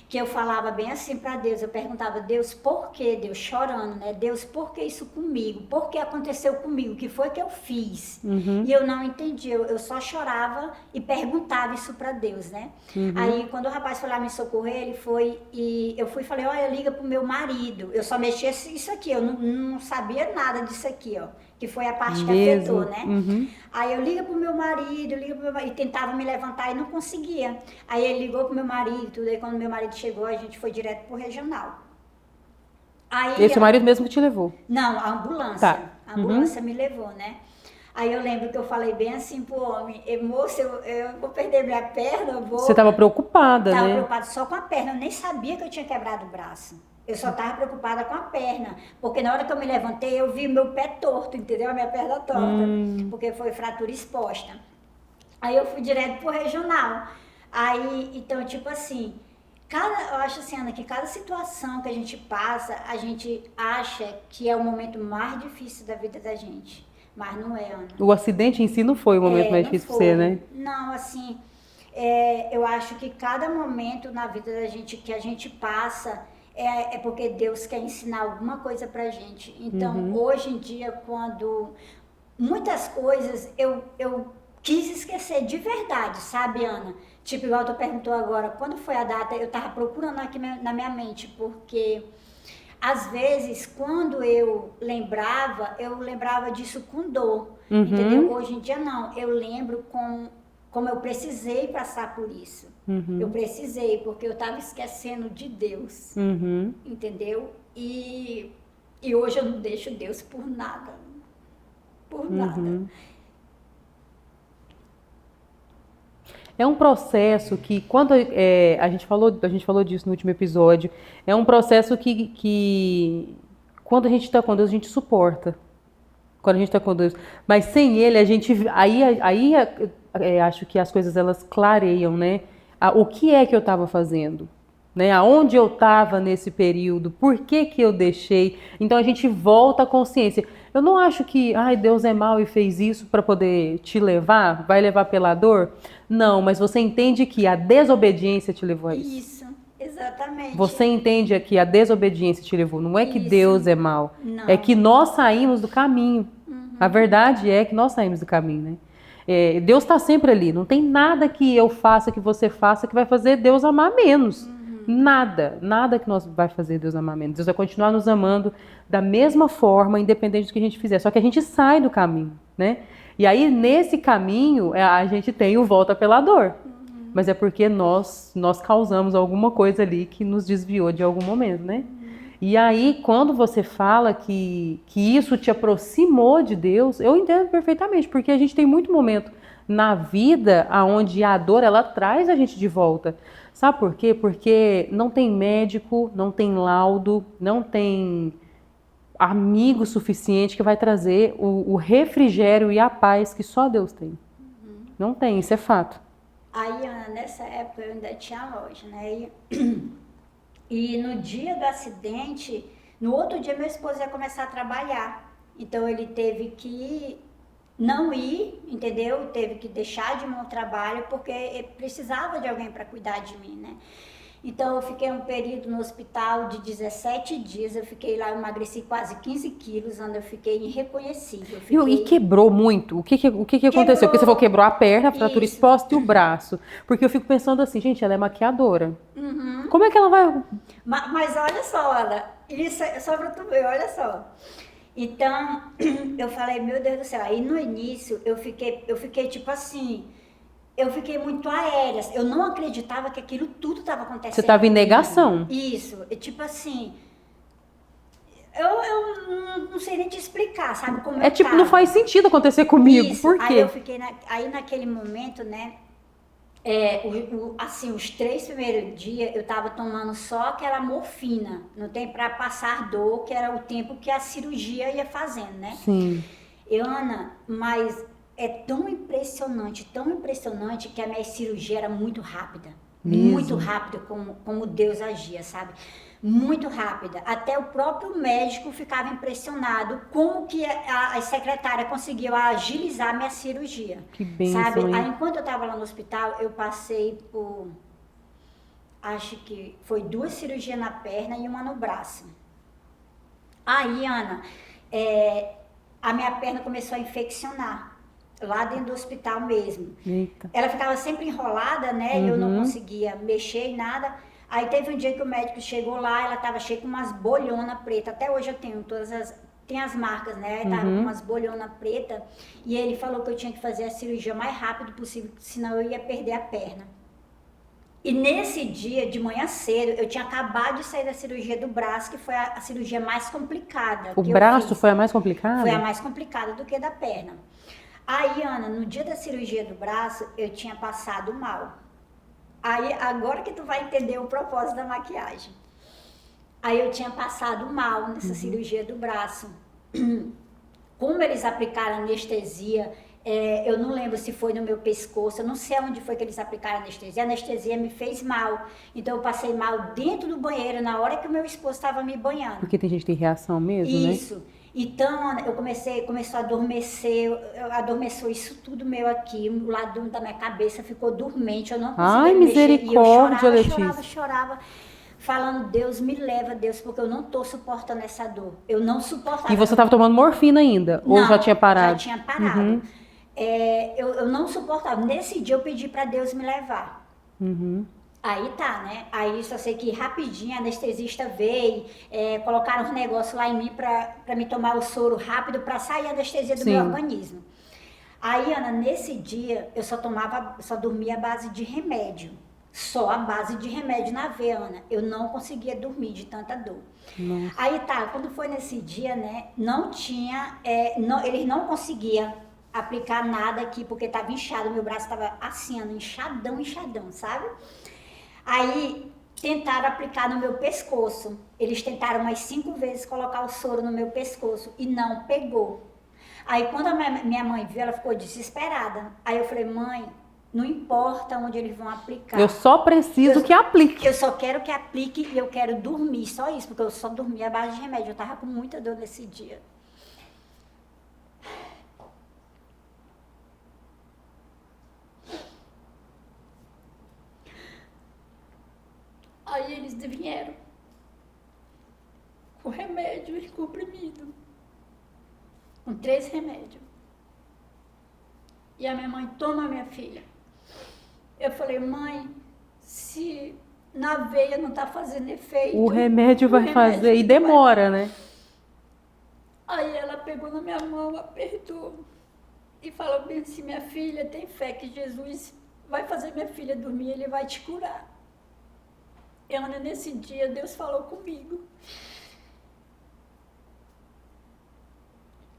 que eu falava bem assim pra Deus, eu perguntava, Deus, por que? Deus chorando, né? Deus, por que isso comigo? Por que aconteceu comigo? O que foi que eu fiz? E eu não entendi, eu só chorava e perguntava isso pra Deus, né? Aí, quando o rapaz foi lá me socorrer, ele foi e eu fui e falei, olha, liga pro meu marido. Eu só mexia isso aqui, eu não sabia nada disso aqui, ó. Que foi a parte que afetou, né? Aí eu ligo pro meu marido, e tentava me levantar e não conseguia. Aí ele ligou pro meu marido, tudo. Aí quando meu marido chegou, a gente foi direto pro regional. Aí, esse marido mesmo que te levou? Não, a ambulância. Tá. A ambulância me levou, né? Aí eu lembro que eu falei bem assim pro homem, moço, eu vou perder minha perna, Você estava preocupada, né? Tava preocupada só com a perna, eu nem sabia que eu tinha quebrado o braço. Eu só estava preocupada com a perna, porque na hora que eu me levantei, eu vi o meu pé torto, entendeu? A minha perna torta, porque foi fratura exposta. Aí eu fui direto pro regional. Aí, então, tipo assim, eu acho assim, Ana, que cada situação que a gente passa, a gente acha que é o momento mais difícil da vida da gente. Mas não é, Ana. O acidente em si não foi o momento mais difícil para você, né? Não, assim, eu acho que cada momento na vida da gente que a gente passa é porque Deus quer ensinar alguma coisa pra gente. Então, hoje em dia, quando muitas coisas eu quis esquecer de verdade, sabe, Ana? Tipo, igual tu perguntou agora, quando foi a data, eu tava procurando aqui na minha mente, porque às vezes, quando eu lembrava disso com dor, entendeu? Hoje em dia, não. Eu lembro como eu precisei passar por isso. Eu precisei, porque eu estava esquecendo de Deus, entendeu? E hoje eu não deixo Deus por nada. Por nada. É um processo que, quando a gente falou disso no último episódio, é um processo que quando a gente está com Deus, a gente suporta. Quando a gente está com Deus. Mas sem Ele, a gente... Aí acho que as coisas, elas clareiam, né? O que é que eu estava fazendo? Né? Aonde eu estava nesse período? Por que eu deixei? Então a gente volta à consciência. Eu não acho que Deus é mau e fez isso para poder te levar, vai levar pela dor. Não, mas você entende que a desobediência te levou a isso. Isso, exatamente. Você entende que a desobediência te levou. Não é que Deus é mau, é que nós saímos do caminho. A verdade é que nós saímos do caminho, né? Deus está sempre ali. Não tem nada que eu faça, que você faça, que vai fazer Deus amar menos. Nada que nós vai fazer Deus amar menos. Deus vai continuar nos amando da mesma forma, independente do que a gente fizer. Só que a gente sai do caminho, né? E aí, nesse caminho, a gente tem o volta pela dor. Mas é porque nós causamos alguma coisa ali que nos desviou de algum momento, né? E aí, quando você fala que isso te aproximou de Deus, eu entendo perfeitamente, porque a gente tem muito momento na vida onde a dor, ela traz a gente de volta. Sabe por quê? Porque não tem médico, não tem laudo, não tem amigo suficiente que vai trazer o refrigério e a paz que só Deus tem. Não tem, isso é fato. Aí, Ana, nessa época eu ainda tinha loja, né? E no dia do acidente, no outro dia meu esposo ia começar a trabalhar. Então ele teve que não ir, entendeu? Teve que deixar de mão o trabalho porque ele precisava de alguém para cuidar de mim, né? Então eu fiquei um período no hospital de 17 dias, eu fiquei lá, eu emagreci quase 15 quilos, onde eu fiquei irreconhecível. E quebrou muito? O que aconteceu? Porque você falou que quebrou a perna, a fratura exposta e o braço. Porque eu fico pensando assim, gente, ela é maquiadora. Uhum. Como é que ela vai... Mas olha só, Ana, isso é só pra tu ver, olha só. Então, eu falei, meu Deus do céu, aí no início eu fiquei tipo assim... Eu fiquei muito aérea, eu não acreditava que aquilo tudo estava acontecendo. Você estava em negação. Isso, tipo assim, eu não sei nem te explicar, sabe como É tipo, não faz sentido acontecer comigo, isso. Por quê? Aí eu fiquei, aí naquele momento, né, assim, os 3 primeiros dias eu tava tomando só aquela morfina, não tem para passar dor, que era o tempo que a cirurgia ia fazendo, né? Sim. Ana, mas... É tão impressionante que a minha cirurgia era muito rápida. Mesmo? Muito rápida como Deus agia, sabe? Muito rápida. Até o próprio médico ficava impressionado como que a secretária conseguiu agilizar a minha cirurgia. Que bênção, sabe? hein? Aí, enquanto eu estava lá no hospital, eu passei por... Acho que foi 2 cirurgias na perna e uma no braço. Aí, Ana, a minha perna começou a infeccionar. Lá dentro do hospital mesmo. Eita. Ela ficava sempre enrolada, né? E eu não conseguia mexer em nada. Aí teve um dia que o médico chegou lá, ela tava cheia com umas bolhonas pretas. Até hoje eu tenho tem as marcas, né? Tava com umas bolhonas pretas. E ele falou que eu tinha que fazer a cirurgia o mais rápido possível, senão eu ia perder a perna. E nesse dia, de manhã cedo, eu tinha acabado de sair da cirurgia do braço, que foi a cirurgia mais complicada. O braço foi a mais complicada? Foi a mais complicada do que da perna. Aí, Ana, no dia da cirurgia do braço, eu tinha passado mal. Aí, agora que tu vai entender o propósito da maquiagem. Aí eu tinha passado mal nessa cirurgia do braço. Como eles aplicaram anestesia, eu não lembro se foi no meu pescoço, eu não sei onde foi que eles aplicaram anestesia. A anestesia me fez mal. Então eu passei mal dentro do banheiro, na hora que o meu esposo estava me banhando. Porque tem gente que tem reação mesmo, né? Isso. Então, Ana, começou a adormecer, adormeceu isso tudo meu aqui, o lado da minha cabeça ficou dormente, eu não conseguia Ai, mexer. misericórdia, E Letícia. chorava, falando, Deus me leva, Deus, porque eu não tô suportando essa dor. Eu não suportava. E você estava tomando morfina ainda? Ou Não, já tinha parado? Já tinha parado. Eu não suportava. Nesse dia eu pedi para Deus me levar. Aí tá, né? Aí só sei que rapidinho a anestesista veio, colocaram um negócio lá em mim pra me tomar o soro rápido pra sair a anestesia do meu organismo. Aí, Ana, nesse dia eu só dormia à base de remédio. Só a base de remédio na veia, Ana. Eu não conseguia dormir de tanta dor. Nossa. Aí tá, quando foi nesse dia, né? Não tinha, eles não conseguiam aplicar nada aqui porque tava inchado, meu braço tava assim, Ana, inchadão, sabe? Aí tentaram aplicar no meu pescoço. Eles tentaram umas 5 vezes colocar o soro no meu pescoço e não pegou. Aí quando a minha mãe viu, ela ficou desesperada. Aí eu falei, mãe, não importa onde eles vão aplicar. Eu só preciso que aplique. Eu só quero que aplique e eu quero dormir, só isso, porque eu só dormia à base de remédio. Eu tava com muita dor nesse dia. Aí eles vieram com remédio e comprimido. Com 3 remédios. E a minha mãe, toma minha filha. Eu falei, mãe, se na veia não tá fazendo efeito. O remédio vai fazer, e demora, né? Aí ela pegou na minha mão, apertou e falou bem assim, minha filha, tem fé que Jesus vai fazer minha filha dormir, ele vai te curar. E Ana, nesse dia, Deus falou comigo.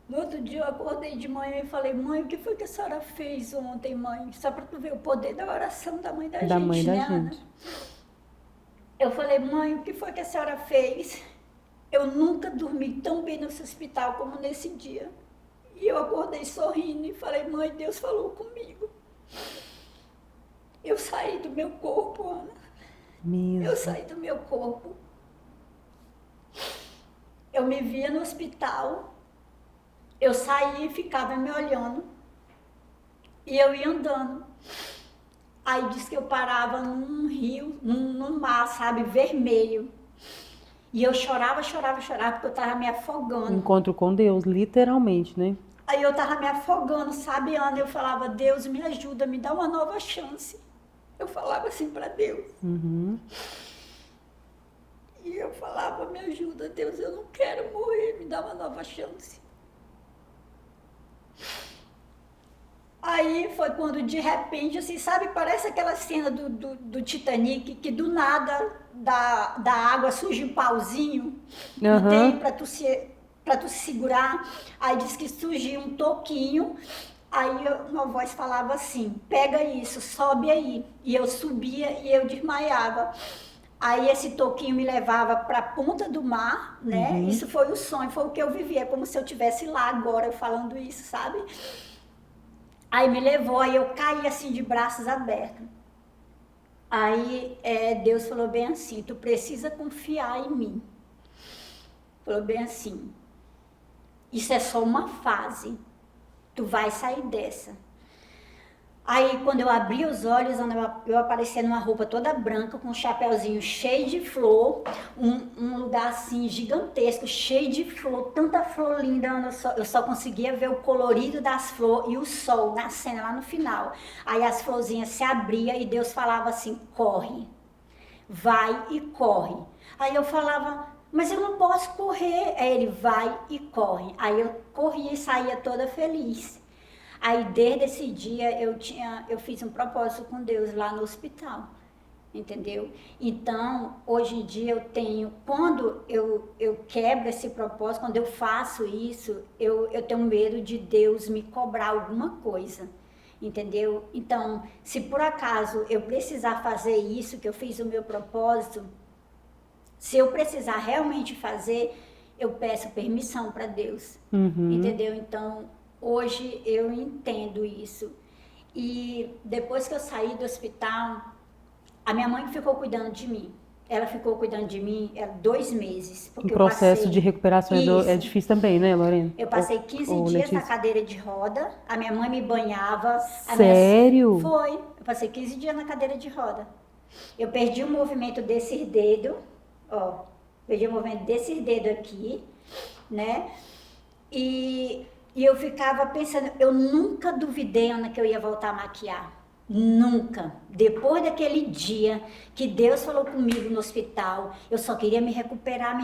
No outro dia eu acordei de manhã e falei, mãe, o que foi que a senhora fez ontem, mãe? Só para tu ver o poder da oração da mãe da gente, mãe da né, gente. Ana? Eu falei, mãe, o que foi que a senhora fez? Eu nunca dormi tão bem nesse hospital como nesse dia. E eu acordei sorrindo e falei, mãe, Deus falou comigo. Eu saí do meu corpo, Ana. Mesmo. Eu saí do meu corpo. Eu me via no hospital. Eu saía e ficava me olhando. E eu ia andando. Aí disse que eu parava num rio, num mar, sabe, vermelho. E eu chorava, porque eu tava me afogando. Encontro com Deus, literalmente, né? Aí eu tava me afogando, sabe, Ana? Eu falava, Deus, me ajuda, me dá uma nova chance. Eu falava assim para Deus. Uhum. E eu falava, me ajuda, Deus, eu não quero morrer, me dá uma nova chance. Aí foi quando, de repente, assim, sabe, parece aquela cena do Titanic, que do nada, da água surge um pauzinho, não tem, pra tu se segurar. Aí diz que surgiu um toquinho, aí uma voz falava assim, pega isso, sobe aí. E eu subia e eu desmaiava. Aí esse toquinho me levava para a ponta do mar, né? Uhum. Isso foi o sonho, foi o que eu vivia, como se eu estivesse lá agora falando isso, sabe? Aí me levou, aí eu caí assim de braços abertos. Aí Deus falou bem assim, tu precisa confiar em mim. Falou bem assim, isso é só uma fase, tu vai sair dessa. Aí quando eu abri os olhos, eu aparecia numa roupa toda branca, com um chapéuzinho cheio de flor, um lugar assim gigantesco, cheio de flor, tanta flor linda, eu só conseguia ver o colorido das flores e o sol nascendo lá no final. Aí as florzinhas se abriam e Deus falava assim, corre, vai e corre. Aí eu falava, mas eu não posso correr. Aí ele, vai e corre. Aí eu corria e saía toda feliz. Aí desde esse dia eu fiz um propósito com Deus lá no hospital, entendeu? Então, hoje em dia eu tenho, quando eu quebro esse propósito, quando eu faço isso, eu tenho medo de Deus me cobrar alguma coisa, entendeu? Então, se por acaso eu precisar fazer isso, que eu fiz o meu propósito, se eu precisar realmente fazer, eu peço permissão para Deus, entendeu? Então, hoje eu entendo isso. E depois que eu saí do hospital, a minha mãe ficou cuidando de mim. Ela ficou cuidando de mim 2 meses. O processo de recuperação é difícil também, né, Lorena? Eu passei 15 dias na cadeira de roda. A minha mãe me banhava. Sério? Foi. Eu passei 15 dias na cadeira de roda. Eu perdi o movimento desses dedos. Ó, perdi o movimento desses dedos aqui, né? E eu ficava pensando, eu nunca duvidei, Ana, que eu ia voltar a maquiar. Nunca. Depois daquele dia que Deus falou comigo no hospital, eu só queria me recuperar.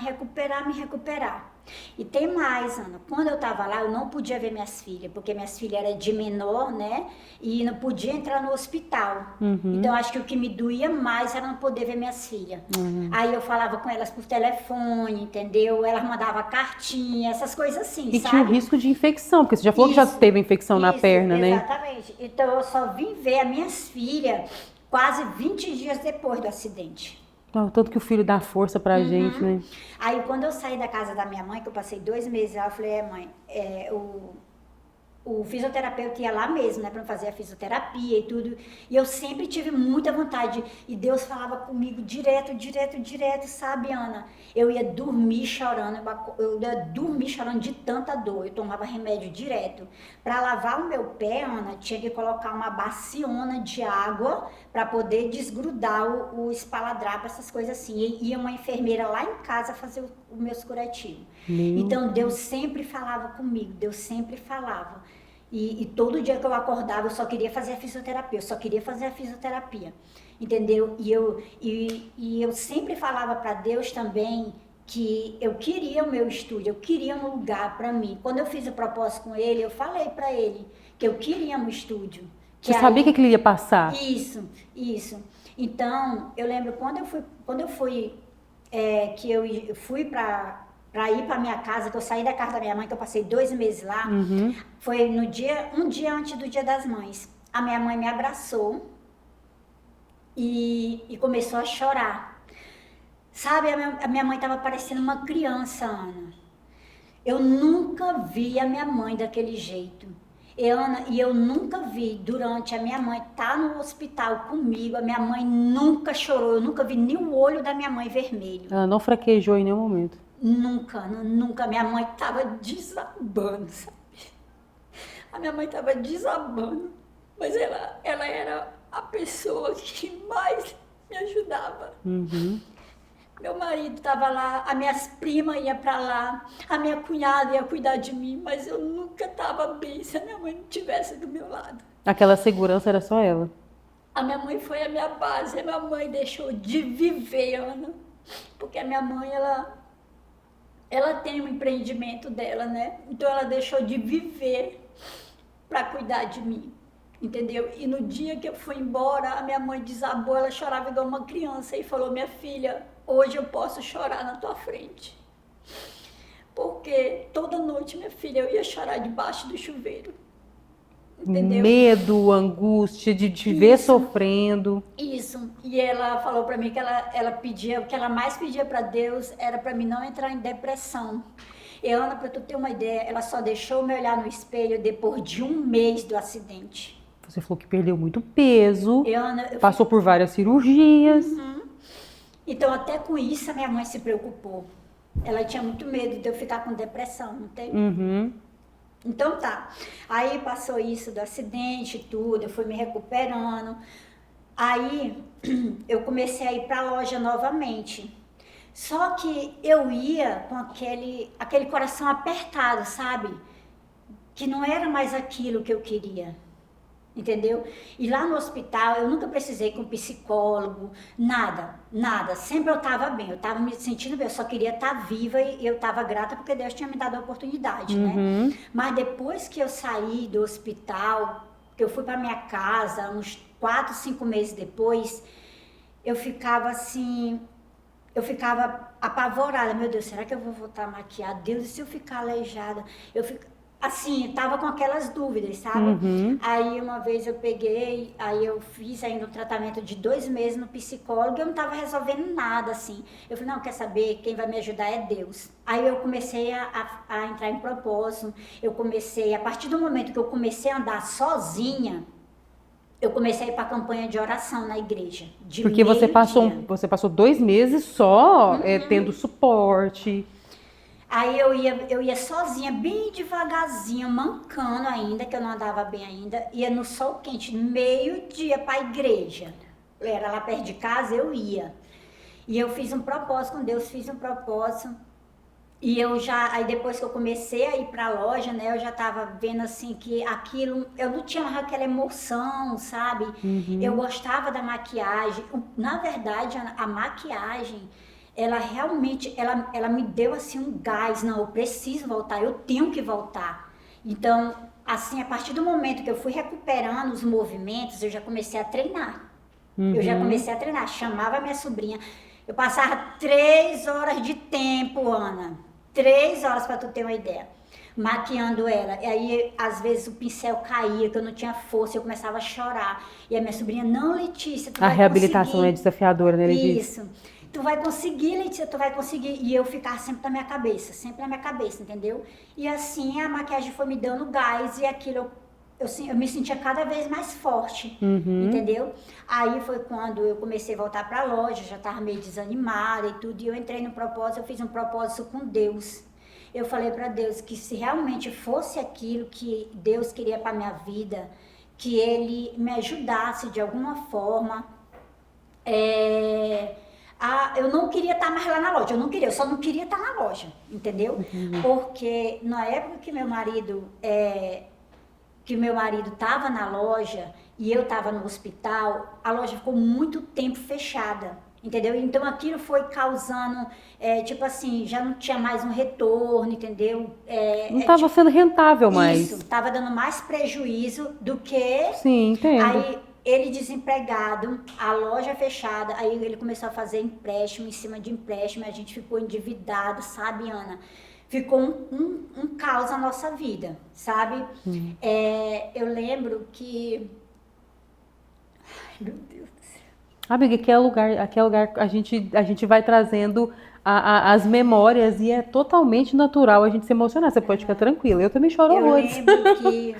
E tem mais, Ana, quando eu tava lá, eu não podia ver minhas filhas, porque minhas filhas eram de menor, né? E não podia entrar no hospital. Então, acho que o que me doía mais era não poder ver minhas filhas. Aí eu falava com elas por telefone, entendeu? Elas mandavam cartinha, essas coisas assim, e sabe? tinha o risco de infecção, porque você já falou que já teve infecção na perna, né? Exatamente. Então, eu só vim ver as minhas filhas quase 20 dias depois do acidente. Tanto que o filho dá força pra gente, né? Aí, quando eu saí da casa da minha mãe, que eu passei 2 meses lá, eu falei, mãe, o fisioterapeuta ia lá mesmo, né, pra fazer a fisioterapia e tudo, e eu sempre tive muita vontade, e Deus falava comigo direto, sabe, Ana? Eu ia dormir chorando, de tanta dor, eu tomava remédio direto. Pra lavar o meu pé, Ana, tinha que colocar uma baciona de água pra poder desgrudar o espaladrapo, essas coisas assim, e ia uma enfermeira lá em casa fazer o meus curativos. Então, Deus sempre falava comigo, Deus sempre falava. E todo dia que eu acordava, eu só queria fazer a fisioterapia, eu só queria fazer a fisioterapia, entendeu? E eu sempre falava para Deus também que eu queria o meu estúdio, eu queria um lugar para mim. Quando eu fiz o propósito com ele, eu falei para ele que eu queria um estúdio. Você sabia o que ele ia passar? Isso. Então, eu lembro quando eu fui para ir para minha casa, que eu saí da casa da minha mãe, que eu passei 2 meses lá, foi um dia antes do Dia das Mães. A minha mãe me abraçou e começou a chorar. Sabe, a minha mãe estava parecendo uma criança, Ana. Eu nunca vi a minha mãe daquele jeito. E eu nunca vi, durante a minha mãe estar no hospital comigo, a minha mãe nunca chorou, eu nunca vi nem o olho da minha mãe vermelho. Ela não fraquejou em nenhum momento. Nunca. Minha mãe estava desabando, sabe? A minha mãe estava desabando, mas ela era a pessoa que mais me ajudava. Meu marido estava lá, as minhas primas iam para lá, a minha cunhada ia cuidar de mim, mas eu nunca estava bem se a minha mãe não estivesse do meu lado. Aquela segurança era só ela. A minha mãe foi a minha base, a minha mãe deixou de viver, Ana, porque a minha mãe, ela tem um empreendimento dela, né? Então ela deixou de viver para cuidar de mim, entendeu? E no dia que eu fui embora, a minha mãe desabou, ela chorava igual uma criança e falou: minha filha, hoje eu posso chorar na tua frente. Porque toda noite, minha filha, eu ia chorar debaixo do chuveiro. Entendeu? Medo, angústia de te ver sofrendo. Isso. E ela falou pra mim que ela pedia, o que ela mais pedia pra Deus era pra mim não entrar em depressão. E Ana, pra tu ter uma ideia, ela só deixou me olhar no espelho depois de 1 mês do acidente. Você falou que perdeu muito peso, Ana, passou por várias cirurgias. Então até com isso a minha mãe se preocupou. Ela tinha muito medo de eu ficar com depressão, não tem? Então tá, aí passou isso do acidente e tudo, eu fui me recuperando. Aí eu comecei a ir pra loja novamente. Só que eu ia com aquele coração apertado, sabe? Que não era mais aquilo que eu queria. Entendeu? E lá no hospital eu nunca precisei ir com psicólogo, nada. Sempre eu estava bem, eu estava me sentindo bem, eu só queria estar viva e eu estava grata porque Deus tinha me dado a oportunidade, né? Mas depois que eu saí do hospital, que eu fui para minha casa, uns 4, 5 meses depois, eu ficava assim, eu ficava apavorada. Meu Deus, será que eu vou voltar a maquiar? Deus, e se eu ficar aleijada? Assim, tava com aquelas dúvidas, sabe? Aí uma vez eu peguei, aí eu fiz ainda um tratamento de 2 meses no psicólogo e eu não tava resolvendo nada, assim. Eu falei, não, quer saber? Quem vai me ajudar é Deus. Aí eu comecei a entrar em propósito, a partir do momento que eu comecei a andar sozinha, eu comecei a ir para a campanha de oração na igreja. Porque você passou 2 meses só tendo suporte. Aí eu ia sozinha, bem devagarzinho, mancando ainda, que eu não andava bem ainda. Ia no sol quente, meio-dia para a igreja. Era lá perto de casa, eu ia. E eu fiz um propósito com Deus, fiz um propósito. E aí depois que eu comecei a ir para a loja, né, eu já estava vendo assim que aquilo, eu não tinha mais aquela emoção, sabe? Eu gostava da maquiagem. Na verdade, a maquiagem, ela realmente, ela me deu assim um gás, não, eu preciso voltar, eu tenho que voltar. Então, assim, a partir do momento que eu fui recuperando os movimentos, eu já comecei a treinar. Chamava minha sobrinha. Eu passava 3 horas de tempo, Ana. 3 horas, para tu ter uma ideia, maquiando ela. E aí, às vezes, o pincel caía, que eu não tinha força, eu começava a chorar. E a minha sobrinha, não, Letícia, tu vai conseguir. A reabilitação é desafiadora, né, Letícia? Isso. Tu vai conseguir, Letícia, tu vai conseguir. E eu ficava sempre na minha cabeça, entendeu? E assim, a maquiagem foi me dando gás e aquilo, eu me sentia cada vez mais forte, entendeu? Aí foi quando eu comecei a voltar para a loja, já estava meio desanimada e tudo, e eu entrei no propósito, eu fiz um propósito com Deus. Eu falei para Deus que se realmente fosse aquilo que Deus queria para minha vida, que Ele me ajudasse de alguma forma. Eu não queria estar mais lá na loja, eu só não queria estar na loja, entendeu? Porque na época que meu marido, que o meu marido estava na loja e eu estava no hospital, a loja ficou muito tempo fechada, entendeu? Então aquilo foi causando, tipo assim, já não tinha mais um retorno, entendeu? Não estava sendo rentável mais. Isso, estava dando mais prejuízo do que... Sim, entendo. Aí ele desempregado, a loja fechada, aí ele começou a fazer empréstimo em cima de empréstimo, a gente ficou endividado, sabe, Ana? Ficou um caos na nossa vida, sabe? Eu lembro que... Ai, meu Deus do céu. Amiga, aquele lugar a gente vai trazendo as memórias e é totalmente natural a gente se emocionar. Você pode ficar tranquila. Eu também choro Eu horrores. lembro que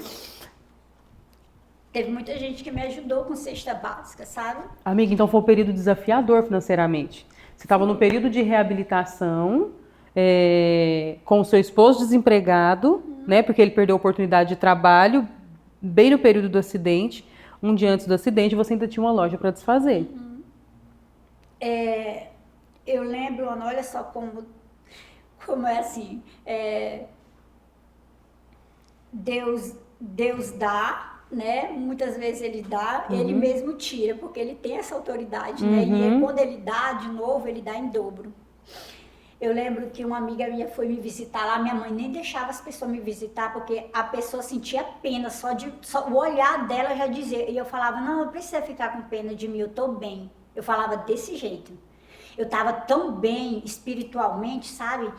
teve muita gente que me ajudou com cesta básica, sabe? Amiga, então foi um período desafiador financeiramente. Você estava no período de reabilitação, com o seu esposo desempregado, né? Porque ele perdeu a oportunidade de trabalho bem no período do acidente. Um dia antes do acidente, você ainda tinha uma loja para desfazer. Eu lembro, Ana, olha só como é assim. Deus dá, né? Muitas vezes ele dá, ele mesmo tira, porque ele tem essa autoridade, né? E quando ele dá de novo, ele dá em dobro. Eu lembro que uma amiga minha foi me visitar lá, minha mãe nem deixava as pessoas me visitar, porque a pessoa sentia pena, só o olhar dela já dizia. E eu falava, não, não precisa ficar com pena de mim, eu tô bem. Eu falava desse jeito. Eu tava tão bem espiritualmente, sabe?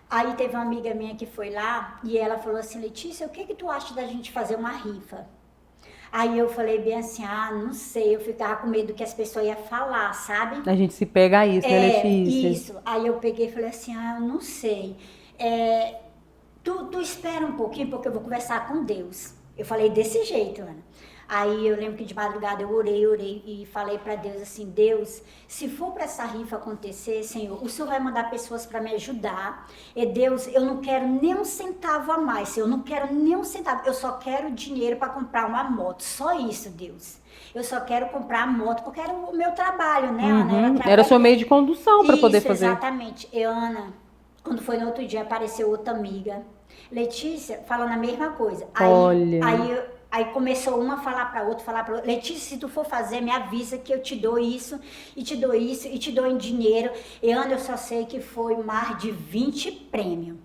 Aí teve uma amiga minha que foi lá e ela falou assim, Letícia, o que tu acha da gente fazer uma rifa? Aí eu falei bem assim, não sei, eu ficava com medo que as pessoas iam falar, sabe? A gente se pega a isso, né, Letícia? Isso. Aí eu peguei e falei assim, eu não sei. Tu espera um pouquinho, porque eu vou conversar com Deus. Eu falei desse jeito, Ana. Aí eu lembro que de madrugada eu orei e falei para Deus assim, Deus, se for para essa rifa acontecer, Senhor, o Senhor vai mandar pessoas para me ajudar. E Deus, eu não quero nem um centavo a mais, Senhor, eu não quero nem um centavo. Eu só quero dinheiro para comprar uma moto, só isso, Deus. Eu só quero comprar a moto porque era o meu trabalho, né, Ana? Era o seu meio de condução para poder fazer. Exatamente. E Ana, quando foi no outro dia, apareceu outra amiga, Letícia, falando a mesma coisa. Olha. Aí começou uma a falar para outra, Letícia, se tu for fazer, me avisa que eu te dou isso, e te dou isso, e te dou em dinheiro. E Ana, eu só sei que foi mais de 20 prêmios.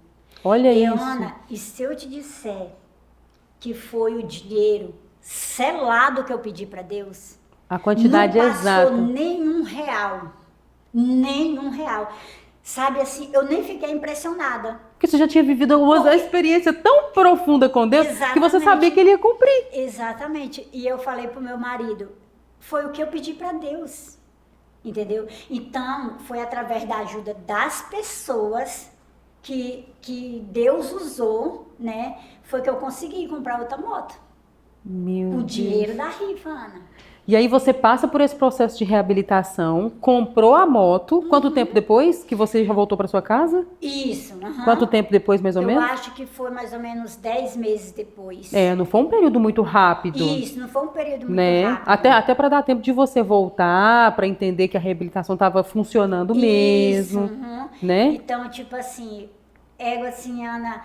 Olha isso. Ana, e se eu te disser que foi o dinheiro selado que eu pedi para Deus, a quantidade exata. Não passou nenhum real. Nenhum real. Sabe assim, eu nem fiquei impressionada. Porque você já tinha vivido uma experiência tão profunda com Deus, que você sabia que ele ia cumprir. Exatamente. E eu falei pro meu marido, foi o que eu pedi para Deus. Entendeu? Então, foi através da ajuda das pessoas que Deus usou, né? Foi que eu consegui comprar outra moto. O dinheiro da rifa, Ana. E aí você passa por esse processo de reabilitação, comprou a moto. Quanto tempo depois que você já voltou para sua casa? Isso. Quanto tempo depois, mais ou menos? Eu acho que foi mais ou menos 10 meses depois. Não foi um período muito rápido. Isso, não foi um período muito rápido. Até para dar tempo de você voltar, para entender que a reabilitação estava funcionando mesmo. Né? Então, tipo assim, Ana...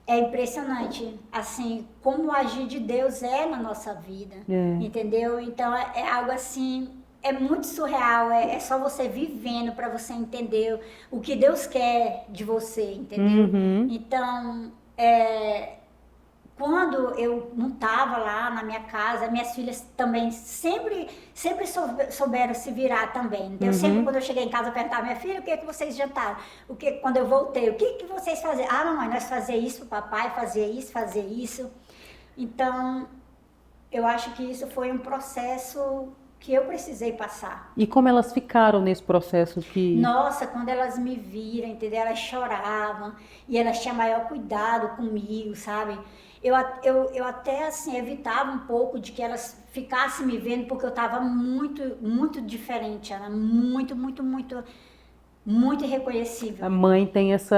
É impressionante, assim, como o agir de Deus é na nossa vida, entendeu? Então, é algo assim, é muito surreal, é só você vivendo para você entender o que Deus quer de você, entendeu? Então, quando eu não estava lá na minha casa, minhas filhas também sempre souberam se virar também. Então, sempre quando eu cheguei em casa, eu perguntava, minha filha, o que é que vocês jantaram? Quando eu voltei, o que vocês faziam? Mamãe, nós fazia isso, papai fazia isso. Então, eu acho que isso foi um processo que eu precisei passar. E como elas ficaram nesse processo Nossa, quando elas me viram, entendeu? Elas choravam e elas tinham maior cuidado comigo, sabe? Eu até, assim, evitava um pouco de que elas ficassem me vendo, porque eu estava muito, muito diferente, Ana. Muito, muito, muito... muito A irreconhecível. mãe tem esse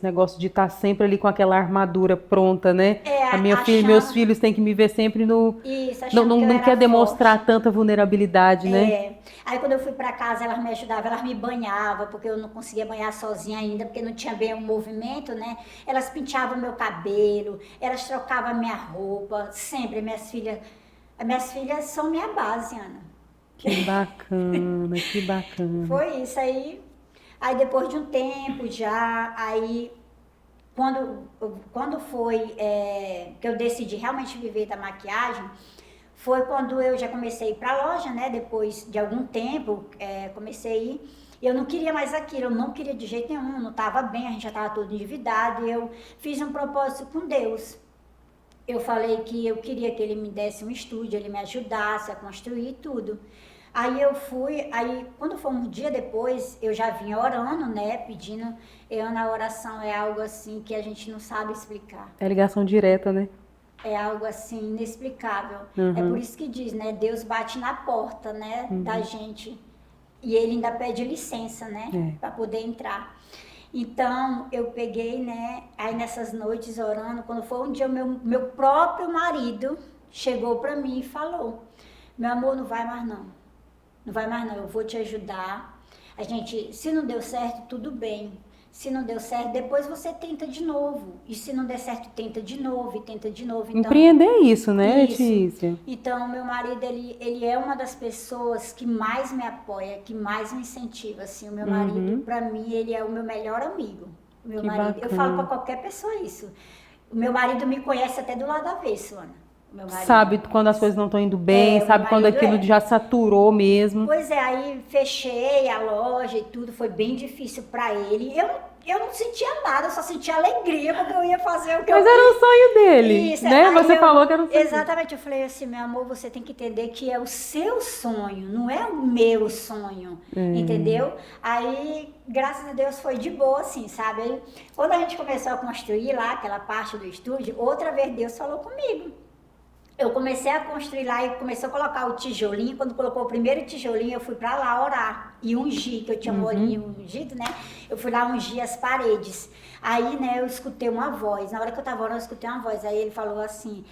negócio de estar sempre ali com aquela armadura pronta, né? É, A minha filha e meus achando filhos têm que me ver sempre no... isso, Não, achando não, que eu não era quer demonstrar forte. tanta vulnerabilidade, né? É. Aí quando eu fui para casa, elas me ajudavam, elas me banhavam, porque eu não conseguia banhar sozinha ainda, porque não tinha bem o movimento, né? Elas penteavam meu cabelo, elas trocavam a minha roupa, sempre. As minhas filhas são minha base, Ana. Que bacana, que bacana. Foi isso aí. Aí depois de um tempo já, aí quando foi que eu decidi realmente viver da maquiagem, foi quando eu já comecei a ir para a loja, né? Depois de algum tempo, comecei a ir. Eu não queria mais aquilo, eu não queria de jeito nenhum, não estava bem, a gente já estava todo endividado. E eu fiz um propósito com Deus. Eu falei que eu queria que ele me desse um estúdio, ele me ajudasse a construir tudo. Aí eu fui, aí quando foi um dia depois, eu já vinha orando, né, pedindo, a oração é algo assim que a gente não sabe explicar. É ligação direta, né? É algo assim inexplicável. É por Uhum. isso que diz, né, Deus bate na porta, né, da gente. E ele ainda pede licença, né, É. para poder entrar. Então, eu peguei, né, aí nessas noites orando, quando foi um dia, meu próprio marido chegou para mim e falou: meu amor, não vai mais não. Não vai mais não, eu vou te ajudar. A gente, se não deu certo, tudo bem. Se não deu certo, depois você tenta de novo. E se não der certo, tenta de novo e tenta de novo. Então, Empreender é isso, né, isso. Letícia? Então, meu marido, ele é uma das pessoas que mais me apoia, que mais me incentiva, assim. O meu marido, para mim, ele é o meu melhor amigo. O meu Que marido. Eu bacana. falo para qualquer pessoa isso. O meu marido me conhece até do lado avesso, Ana. O meu marido. Sabe quando as coisas não estão indo bem, É, o sabe quando marido aquilo é. já saturou mesmo. Pois é, aí fechei a loja e tudo, foi bem difícil para ele. Eu não sentia nada, eu só sentia alegria porque eu ia fazer o que Mas eu era o sonho dele, Isso, né? aí Você falou que era o sonho dele. exatamente, eu falei assim, meu amor, você tem que entender que é o seu sonho, não é o meu sonho, entendeu? Aí, graças a Deus, foi de boa, assim, sabe? Aí, quando a gente começou a construir lá, aquela parte do estúdio, outra vez Deus falou comigo. Eu comecei a construir lá e começou a colocar o tijolinho. Quando colocou o primeiro tijolinho, eu fui pra lá orar e ungir, que eu tinha um olhinho ungido, né? Eu fui lá ungir as paredes. Aí, né, eu escutei uma voz. Na hora que eu tava orando, eu escutei uma voz. Aí ele falou assim,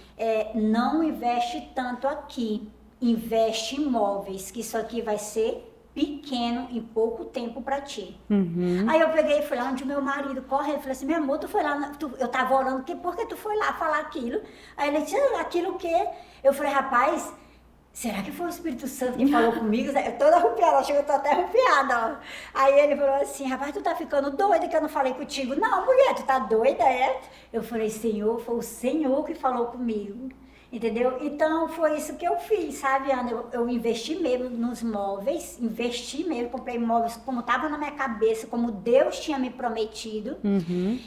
não investe tanto aqui, investe em móveis, que isso aqui vai ser pequeno em pouco tempo pra ti. Aí eu peguei e fui lá onde o meu marido correu. Eu falei assim, meu amor, tu foi lá, eu tava orando, por que tu foi lá falar aquilo? Aí ele disse, aquilo o quê? Eu falei, rapaz, será que foi o Espírito Santo que falou comigo? Eu toda arrupiada, acho que eu tô até arrupiada, ó. Aí ele falou assim, rapaz, tu tá ficando doida que eu não falei contigo? Não, mulher, tu tá doida, é? Eu falei, Senhor, foi o Senhor que falou comigo. Entendeu? Então foi isso que eu fiz, sabe, Ana? Eu investi mesmo nos móveis, investi mesmo, comprei móveis como estava na minha cabeça, como Deus tinha me prometido.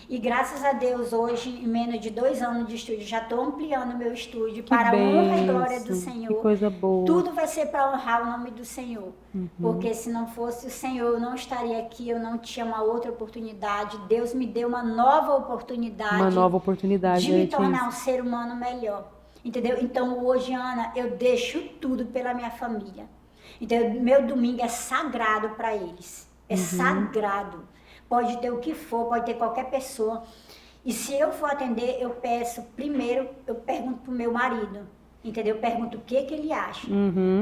E graças a Deus, hoje, em menos de 2 anos de estúdio, já estou ampliando o meu estúdio para a honra e glória do Senhor. Que coisa boa. Tudo vai ser para honrar o nome do Senhor. Porque se não fosse o Senhor, eu não estaria aqui, eu não tinha uma outra oportunidade. Deus me deu uma nova oportunidade. Uma nova oportunidade, de me Letícia. tornar um ser humano melhor. Entendeu? Então hoje, Ana, eu deixo tudo pela minha família. Então, meu domingo é sagrado para eles. É sagrado. Pode ter o que for, pode ter qualquer pessoa. E se eu for atender, eu peço, primeiro, eu pergunto pro meu marido. Entendeu? Eu pergunto o que ele acha.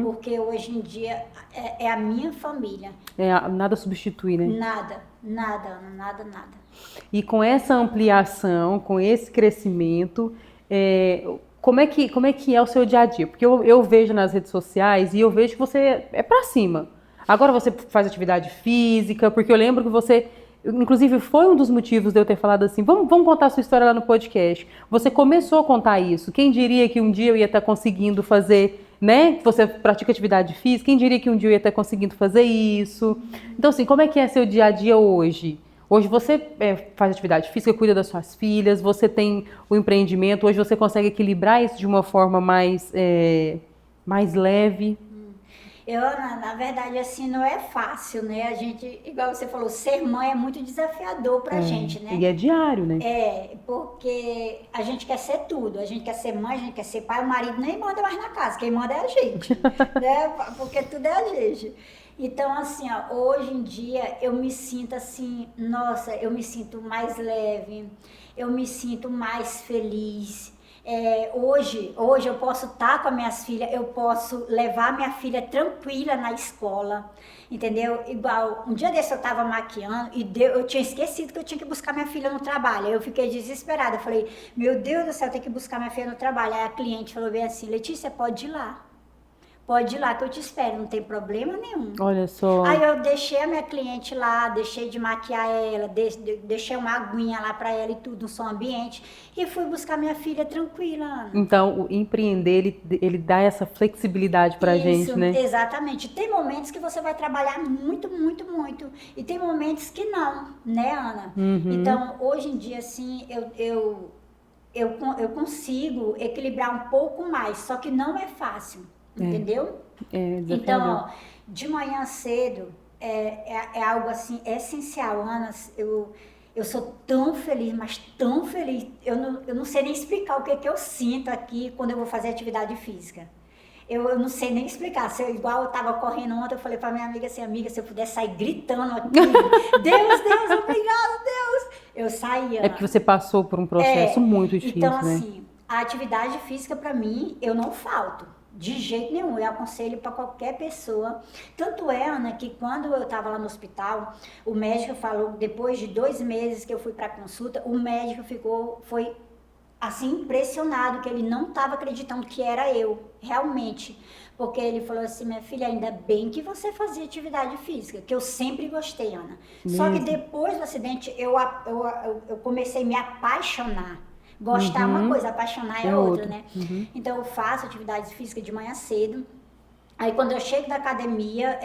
Porque hoje em dia é a minha família. Nada substitui, né? Nada, nada, Ana, nada, nada. E com essa ampliação, com esse crescimento, como é que é o seu dia a dia? Porque eu vejo nas redes sociais e eu vejo que você é pra cima. Agora você faz atividade física, porque eu lembro que você, inclusive foi um dos motivos de eu ter falado assim, vamos contar a sua história lá no podcast. Você começou a contar isso. Quem diria que um dia eu ia estar conseguindo fazer, né? Você pratica atividade física, quem diria que um dia eu ia estar conseguindo fazer isso? Então assim, como é que é seu dia a dia hoje? Hoje você faz atividade física, cuida das suas filhas, você tem o empreendimento, hoje você consegue equilibrar isso de uma forma mais leve. Ana, na verdade, assim, não é fácil, né? A gente, igual você falou, ser mãe é muito desafiador pra gente, né? E é diário, né? Porque a gente quer ser tudo, a gente quer ser mãe, a gente quer ser pai, o marido nem manda mais na casa, quem manda é a gente, né? Porque tudo é a gente. Então, assim, ó, hoje em dia eu me sinto assim, nossa, eu me sinto mais leve, eu me sinto mais feliz. Hoje eu posso estar com as minhas filhas, eu posso levar minha filha tranquila na escola, entendeu? Igual, um dia desse eu estava maquiando e eu tinha esquecido que eu tinha que buscar minha filha no trabalho. Aí eu fiquei desesperada, eu falei, meu Deus do céu, eu tenho que buscar minha filha no trabalho. Aí a cliente falou bem assim, Letícia, pode ir lá. Pode ir lá que eu te espero, não tem problema nenhum. Olha só. Aí eu deixei a minha cliente lá, deixei de maquiar ela, deixei uma aguinha lá pra ela e tudo, um som ambiente, e fui buscar minha filha tranquila, Ana. Então, o empreender, ele dá essa flexibilidade pra gente, né? Exatamente. Tem momentos que você vai trabalhar muito, muito, muito, e tem momentos que não, né, Ana? Então, hoje em dia, assim, eu consigo equilibrar um pouco mais, só que não é fácil. Entendeu? Então, ó, de manhã cedo é algo assim essencial, Ana. Eu sou tão feliz, mas tão feliz. Eu não sei nem explicar o que eu sinto aqui quando eu vou fazer atividade física. Eu não sei nem explicar. Igual eu estava correndo ontem, eu falei para minha amiga assim, amiga, se eu pudesse sair gritando aqui, Deus, obrigado, Deus. Eu saía. É porque você passou por um processo muito difícil, então, né? assim, a atividade física para mim, eu não falto. De jeito nenhum, eu aconselho para qualquer pessoa. Tanto é, Ana, que quando eu estava lá no hospital, o médico falou, depois de 2 meses que eu fui para consulta, o médico foi assim impressionado, que ele não estava acreditando que era eu, realmente. Porque ele falou assim, minha filha, ainda bem que você fazia atividade física, que eu sempre gostei, Ana. Só que depois do acidente, eu comecei a me apaixonar. Gostar é uma coisa, apaixonar é outra, né? Então eu faço atividade física de manhã cedo. Aí quando eu chego da academia,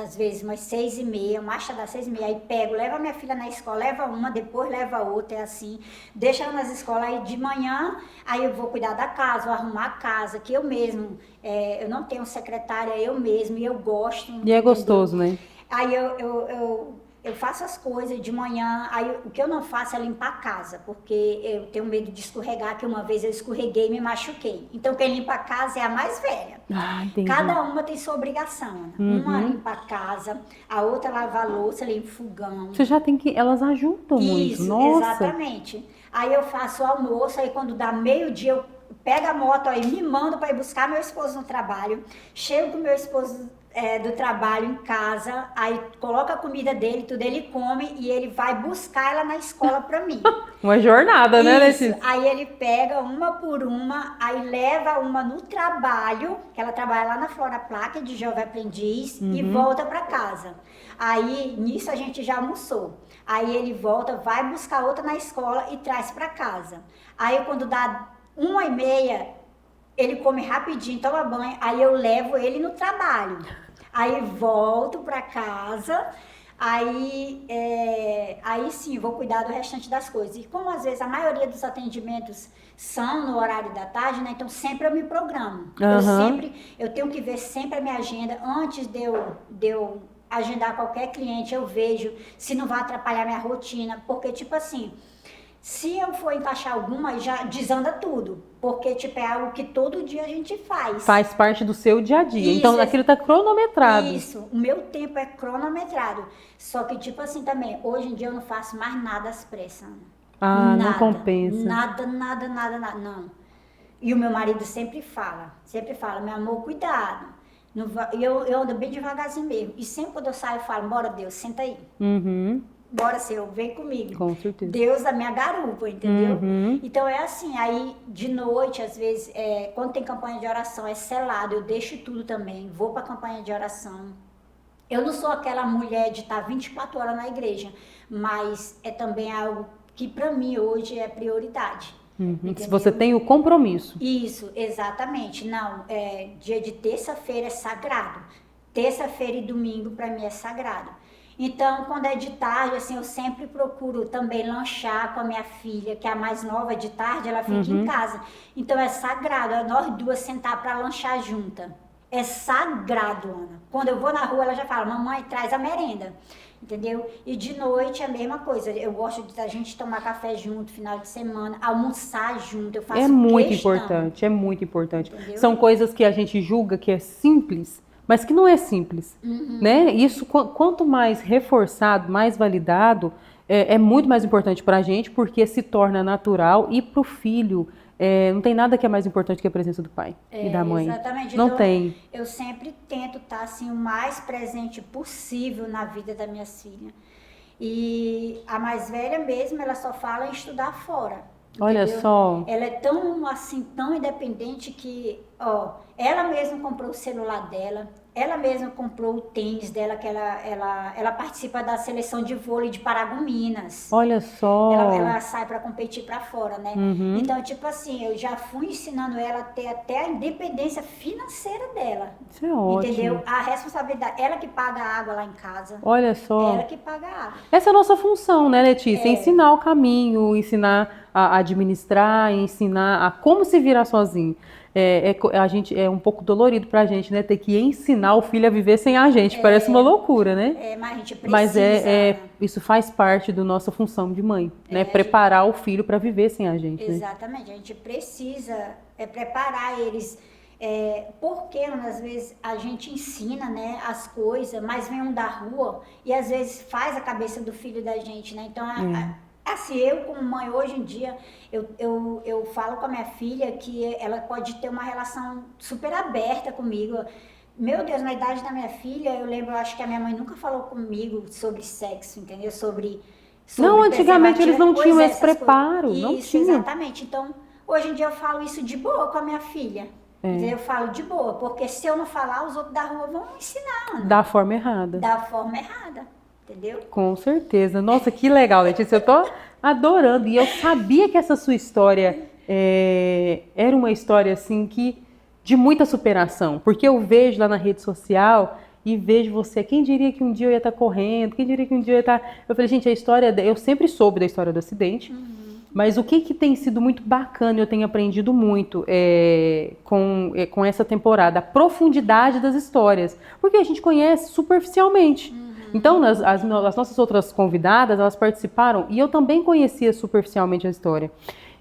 às vezes umas 6h30, mais tarde das 6h30, aí pego, levo a minha filha na escola, leva uma, depois leva a outra, é assim. Deixo ela nas escolas, aí de manhã, aí eu vou cuidar da casa, vou arrumar a casa, que eu mesmo, eu não tenho secretária, eu mesmo, e eu gosto. E é gostoso, né? Aí eu faço as coisas de manhã, aí o que eu não faço é limpar a casa, porque eu tenho medo de escorregar, que uma vez eu escorreguei e me machuquei. Então quem limpa a casa é a mais velha. Ah, entendi. Cada uma tem sua obrigação, Ana. Uma limpa a casa, a outra lava a louça, limpa o fogão. Você já tem que... Elas ajudam muito, Isso, nossa. exatamente. Aí eu faço o almoço, aí quando dá meio-dia eu pego a moto aí, me mando para ir buscar meu esposo no trabalho. Chego com meu esposo do trabalho em casa, aí coloca a comida dele, tudo, ele come e ele vai buscar ela na escola para mim. Uma jornada, né, Letícia? Aí ele pega uma por uma, aí leva uma no trabalho, que ela trabalha lá na Flora Placa de Jovem Aprendiz, e volta para casa. Aí, nisso a gente já almoçou. Aí ele volta, vai buscar outra na escola e traz para casa. Aí quando dá 1h30, ele come rapidinho, toma banho, aí eu levo ele no trabalho. Aí volto para casa, aí sim, vou cuidar do restante das coisas. E como às vezes a maioria dos atendimentos são no horário da tarde, né? Então sempre eu me programo. Eu tenho que ver sempre a minha agenda antes de eu agendar qualquer cliente, eu vejo se não vai atrapalhar minha rotina, porque tipo assim, se eu for encaixar alguma, já desanda tudo. Porque, tipo, é algo que todo dia a gente faz. Faz parte do seu dia a dia. Isso, então, aquilo tá cronometrado. Isso. O meu tempo é cronometrado. Só que, tipo assim, também, hoje em dia eu não faço mais nada às pressas. Ah, não compensa. Nada, não. E o meu marido sempre fala, meu amor, cuidado. Eu ando bem devagarzinho mesmo. E sempre quando eu saio, eu falo, bora Deus, senta aí. Bora, Senhor, vem comigo. Com certeza. Deus da minha garupa, entendeu? Então é assim, aí de noite, às vezes, quando tem campanha de oração, é selado, eu deixo tudo também, vou pra campanha de oração. Eu não sou aquela mulher de estar 24 horas na igreja, mas é também algo que pra mim hoje é prioridade. Se você tem o compromisso. Isso, exatamente. Não, dia de terça-feira é sagrado. Terça-feira e domingo pra mim é sagrado. Então, quando é de tarde, assim, eu sempre procuro também lanchar com a minha filha, que é a mais nova de tarde, ela fica em casa. Então, é sagrado, nós duas sentar para lanchar junta. É sagrado, Ana. Quando eu vou na rua, ela já fala, mamãe, traz a merenda. Entendeu? E de noite é a mesma coisa. Eu gosto de a gente tomar café junto, final de semana, almoçar junto. Eu faço muito questão. importante, é muito importante. Entendeu? São coisas que a gente julga que é simples, mas que não é simples, né? Isso, quanto mais reforçado, mais validado, é muito mais importante para a gente, porque se torna natural e para o filho. Não tem nada que é mais importante que a presença do pai e da mãe. Exatamente. Não Então, tem. eu sempre tento estar assim, o mais presente possível na vida da minha filha. E a mais velha mesmo, ela só fala em estudar fora. Olha Entendeu? só. Ela é tão assim, tão independente que, ela mesma comprou o celular dela, ela mesma comprou o tênis dela, que ela participa da seleção de vôlei de Paragominas. Olha só. Ela sai para competir para fora, né? Então, tipo assim, eu já fui ensinando ela a ter até a independência financeira dela. Isso é ótimo. Entendeu? A responsabilidade, ela que paga a água lá em casa. Olha só. Ela que paga a água. Essa é a nossa função, né, Letícia? Ensinar o caminho, ensinar a administrar, ensinar a como se virar sozinho. A gente, é um pouco dolorido pra gente, né? Ter que ensinar o filho a viver sem a gente. Parece uma loucura, né? Mas a gente precisa. Mas isso faz parte da nossa função de mãe, né? Preparar o filho para viver sem a gente. Exatamente. Né? A gente precisa preparar eles. Porque às vezes a gente ensina, né, as coisas, mas vem um da rua e às vezes faz a cabeça do filho da gente, né? Então, assim, eu como mãe hoje em dia, eu falo com a minha filha que ela pode ter uma relação super aberta comigo. Meu Deus, na idade da minha filha, eu lembro, eu acho que a minha mãe nunca falou comigo sobre sexo, entendeu? Sobre não, antigamente eles não tinham esse preparo, coisas. não Isso, tinha. exatamente. Então, hoje em dia eu falo isso de boa com a minha filha. Eu falo de boa, porque se eu não falar, os outros da rua vão me ensinar. Da forma errada. Da forma errada, entendeu? Com certeza. Nossa, que legal, Letícia. Eu tô adorando. E eu sabia que essa sua história era uma história, assim, de muita superação. Porque eu vejo lá na rede social e vejo você. Quem diria que um dia eu ia estar correndo? Quem diria que um dia eu ia estar... Eu falei, gente, a história... Eu sempre soube da história do acidente. Mas o que tem sido muito bacana, eu tenho aprendido muito com essa temporada, a profundidade das histórias. Porque a gente conhece superficialmente. Então, as nossas outras convidadas, elas participaram e eu também conhecia superficialmente a história.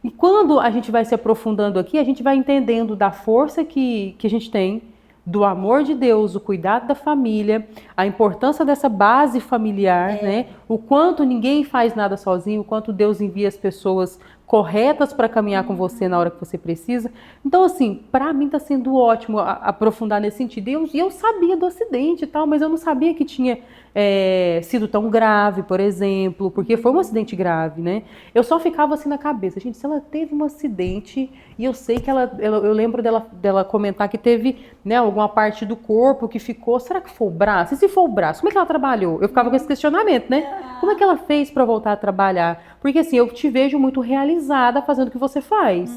E quando a gente vai se aprofundando aqui, a gente vai entendendo da força que a gente tem, do amor de Deus, o cuidado da família, a importância dessa base familiar, né? O quanto ninguém faz nada sozinho, o quanto Deus envia as pessoas corretas para caminhar com você na hora que você precisa. Então, assim, para mim está sendo ótimo aprofundar nesse sentido. E eu sabia do acidente e tal, mas eu não sabia que tinha sido tão grave, por exemplo, porque foi um acidente grave, né? Eu só ficava assim na cabeça, gente, se ela teve um acidente, e eu sei que eu lembro dela comentar que teve, né, alguma parte do corpo que ficou, será que foi o braço? E se for o braço, como é que ela trabalhou? Eu ficava com esse questionamento, né? Como é que ela fez para voltar a trabalhar? Porque assim, eu te vejo muito realizada fazendo o que você faz.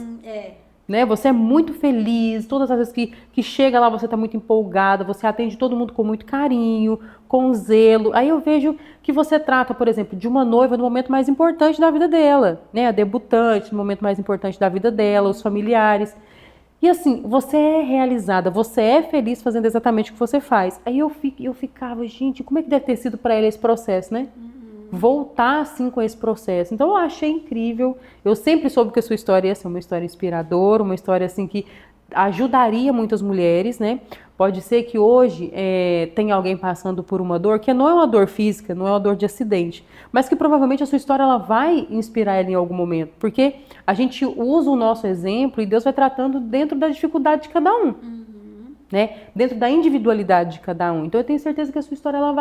Né? Você é muito feliz, todas as vezes que chega lá você está muito empolgada, você atende todo mundo com muito carinho, com zelo. Aí eu vejo que você trata, por exemplo, de uma noiva no momento mais importante da vida dela, né? A debutante, no momento mais importante da vida dela, os familiares. E assim, você é realizada, você é feliz fazendo exatamente o que você faz. Aí eu ficava, gente, como é que deve ter sido para ela esse processo, né? Voltar assim com esse processo. Então eu achei incrível. Eu sempre soube que a sua história ia ser uma história inspiradora, uma história assim que ajudaria muitas mulheres, né? Pode ser que hoje tenha alguém passando por uma dor que não é uma dor física, não é uma dor de acidente, mas que provavelmente a sua história ela vai inspirar ela em algum momento, porque a gente usa o nosso exemplo e Deus vai tratando dentro da dificuldade de cada um. Né? Dentro da individualidade de cada um. Então eu tenho certeza que a sua história ela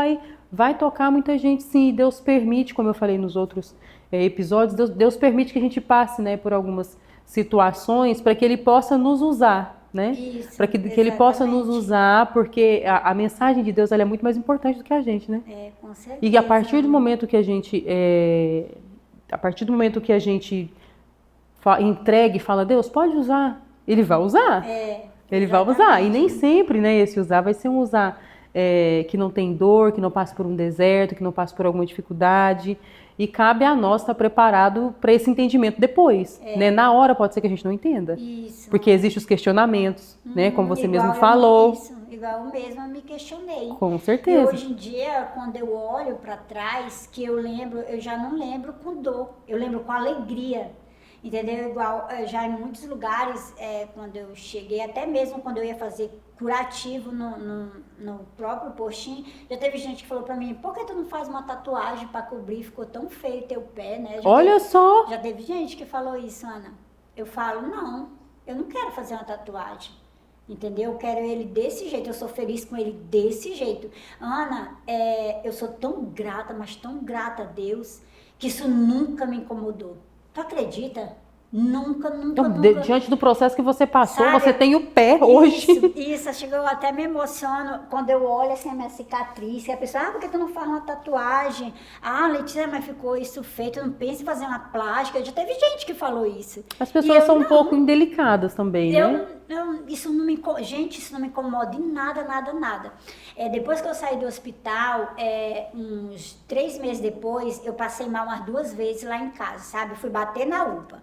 vai tocar muita gente, sim. Deus permite, como eu falei nos outros episódios, Deus permite que a gente passe, né, por algumas situações para que Ele possa nos usar, né? Para que Ele possa nos usar, porque a mensagem de Deus ela é muito mais importante do que a gente, né? Com certeza. E a partir do momento que a gente entregue e fala, Deus, pode usar, Ele vai usar. Ele vai usar, e nem sempre, né, esse usar vai ser um usar que não tem dor, que não passa por um deserto, que não passa por alguma dificuldade, e cabe a nós estar preparado para esse entendimento depois, né? Na hora pode ser que a gente não entenda, porque existem os questionamentos, né, como você mesmo falou. Igual eu mesma me questionei. Com certeza. E hoje em dia, quando eu olho para trás, que eu já não lembro com dor, eu lembro com alegria. Entendeu? Igual, já em muitos lugares, quando eu cheguei, até mesmo quando eu ia fazer curativo no próprio postinho, já teve gente que falou pra mim, por que tu não faz uma tatuagem pra cobrir? Ficou tão feio teu pé, né? Olha só! Já teve gente que falou isso, Ana. Eu falo, não, eu não quero fazer uma tatuagem. Entendeu? Eu quero ele desse jeito, eu sou feliz com ele desse jeito. Ana, eu sou tão grata, mas tão grata a Deus, que isso nunca me incomodou. Tu acredita? Nunca. Diante do processo que você passou, Sabe? você tem o pé hoje. Isso, chegou, eu até me emociono quando eu olho assim a minha cicatriz, e a pessoa, por que tu não faz uma tatuagem? Letícia, mas ficou isso feito, não pensa em fazer uma plástica. Já teve gente que falou isso. As pessoas são um pouco indelicadas também, né? Isso não me incomoda em nada. Depois que eu saí do hospital, uns 3 meses depois, eu passei mal umas 2 vezes lá em casa, sabe? Eu fui bater na UPA.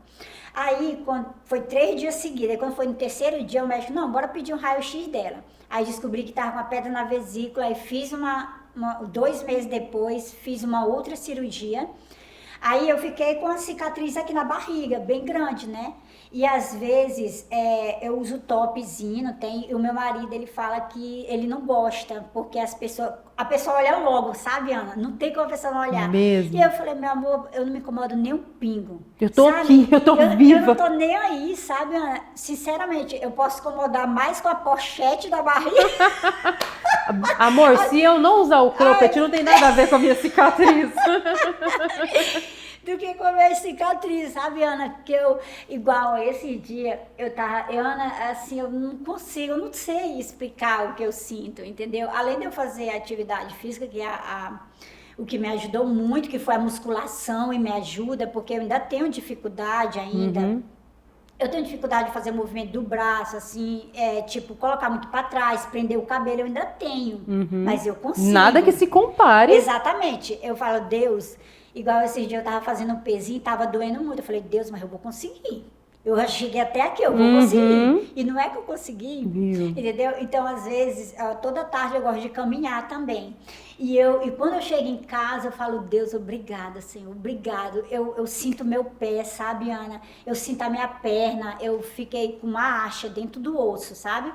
Aí, foi 3 dias seguidos. Aí, quando foi no 3º dia, o médico, não, bora pedir um raio-x dela. Aí, descobri que estava com uma pedra na vesícula. Aí, fiz 2 meses depois, fiz uma outra cirurgia. Aí, eu fiquei com a cicatriz aqui na barriga, bem grande, né? E, às vezes, eu uso topzinho, e o meu marido, ele fala que ele não gosta, porque a pessoa olha logo, sabe, Ana? Não tem como a pessoa não olhar. Mesmo. E eu falei, meu amor, eu não me incomodo nem um pingo. Eu tô aqui, eu tô viva. Eu não tô nem aí, sabe, Ana? Sinceramente, eu posso incomodar mais com a pochete da barriga. Amor, se eu não usar o cropped, não tem nada a ver com a minha cicatriz. Do que com a minha cicatriz, sabe, Ana? Porque igual esse dia, Ana, assim, eu não sei explicar o que eu sinto, entendeu? Além de eu fazer atividade física, que o que me ajudou muito, que foi a musculação e me ajuda, porque eu ainda tenho dificuldade ainda. Uhum. Eu tenho dificuldade de fazer movimento do braço, assim, tipo, colocar muito pra trás, prender o cabelo, eu ainda tenho, mas eu consigo. Nada que se compare. Exatamente. Eu falo, Deus, igual esses dias eu tava fazendo um pezinho, tava doendo muito. Eu falei, Deus, mas eu vou conseguir. Eu já cheguei até aqui, eu vou conseguir. E não é que eu consegui, entendeu? Então, às vezes, toda tarde eu gosto de caminhar também. E quando eu chego em casa, eu falo, Deus, obrigada, Senhor, obrigado. Eu sinto meu pé, sabe, Ana? Eu sinto a minha perna, eu fiquei com uma acha dentro do osso, sabe?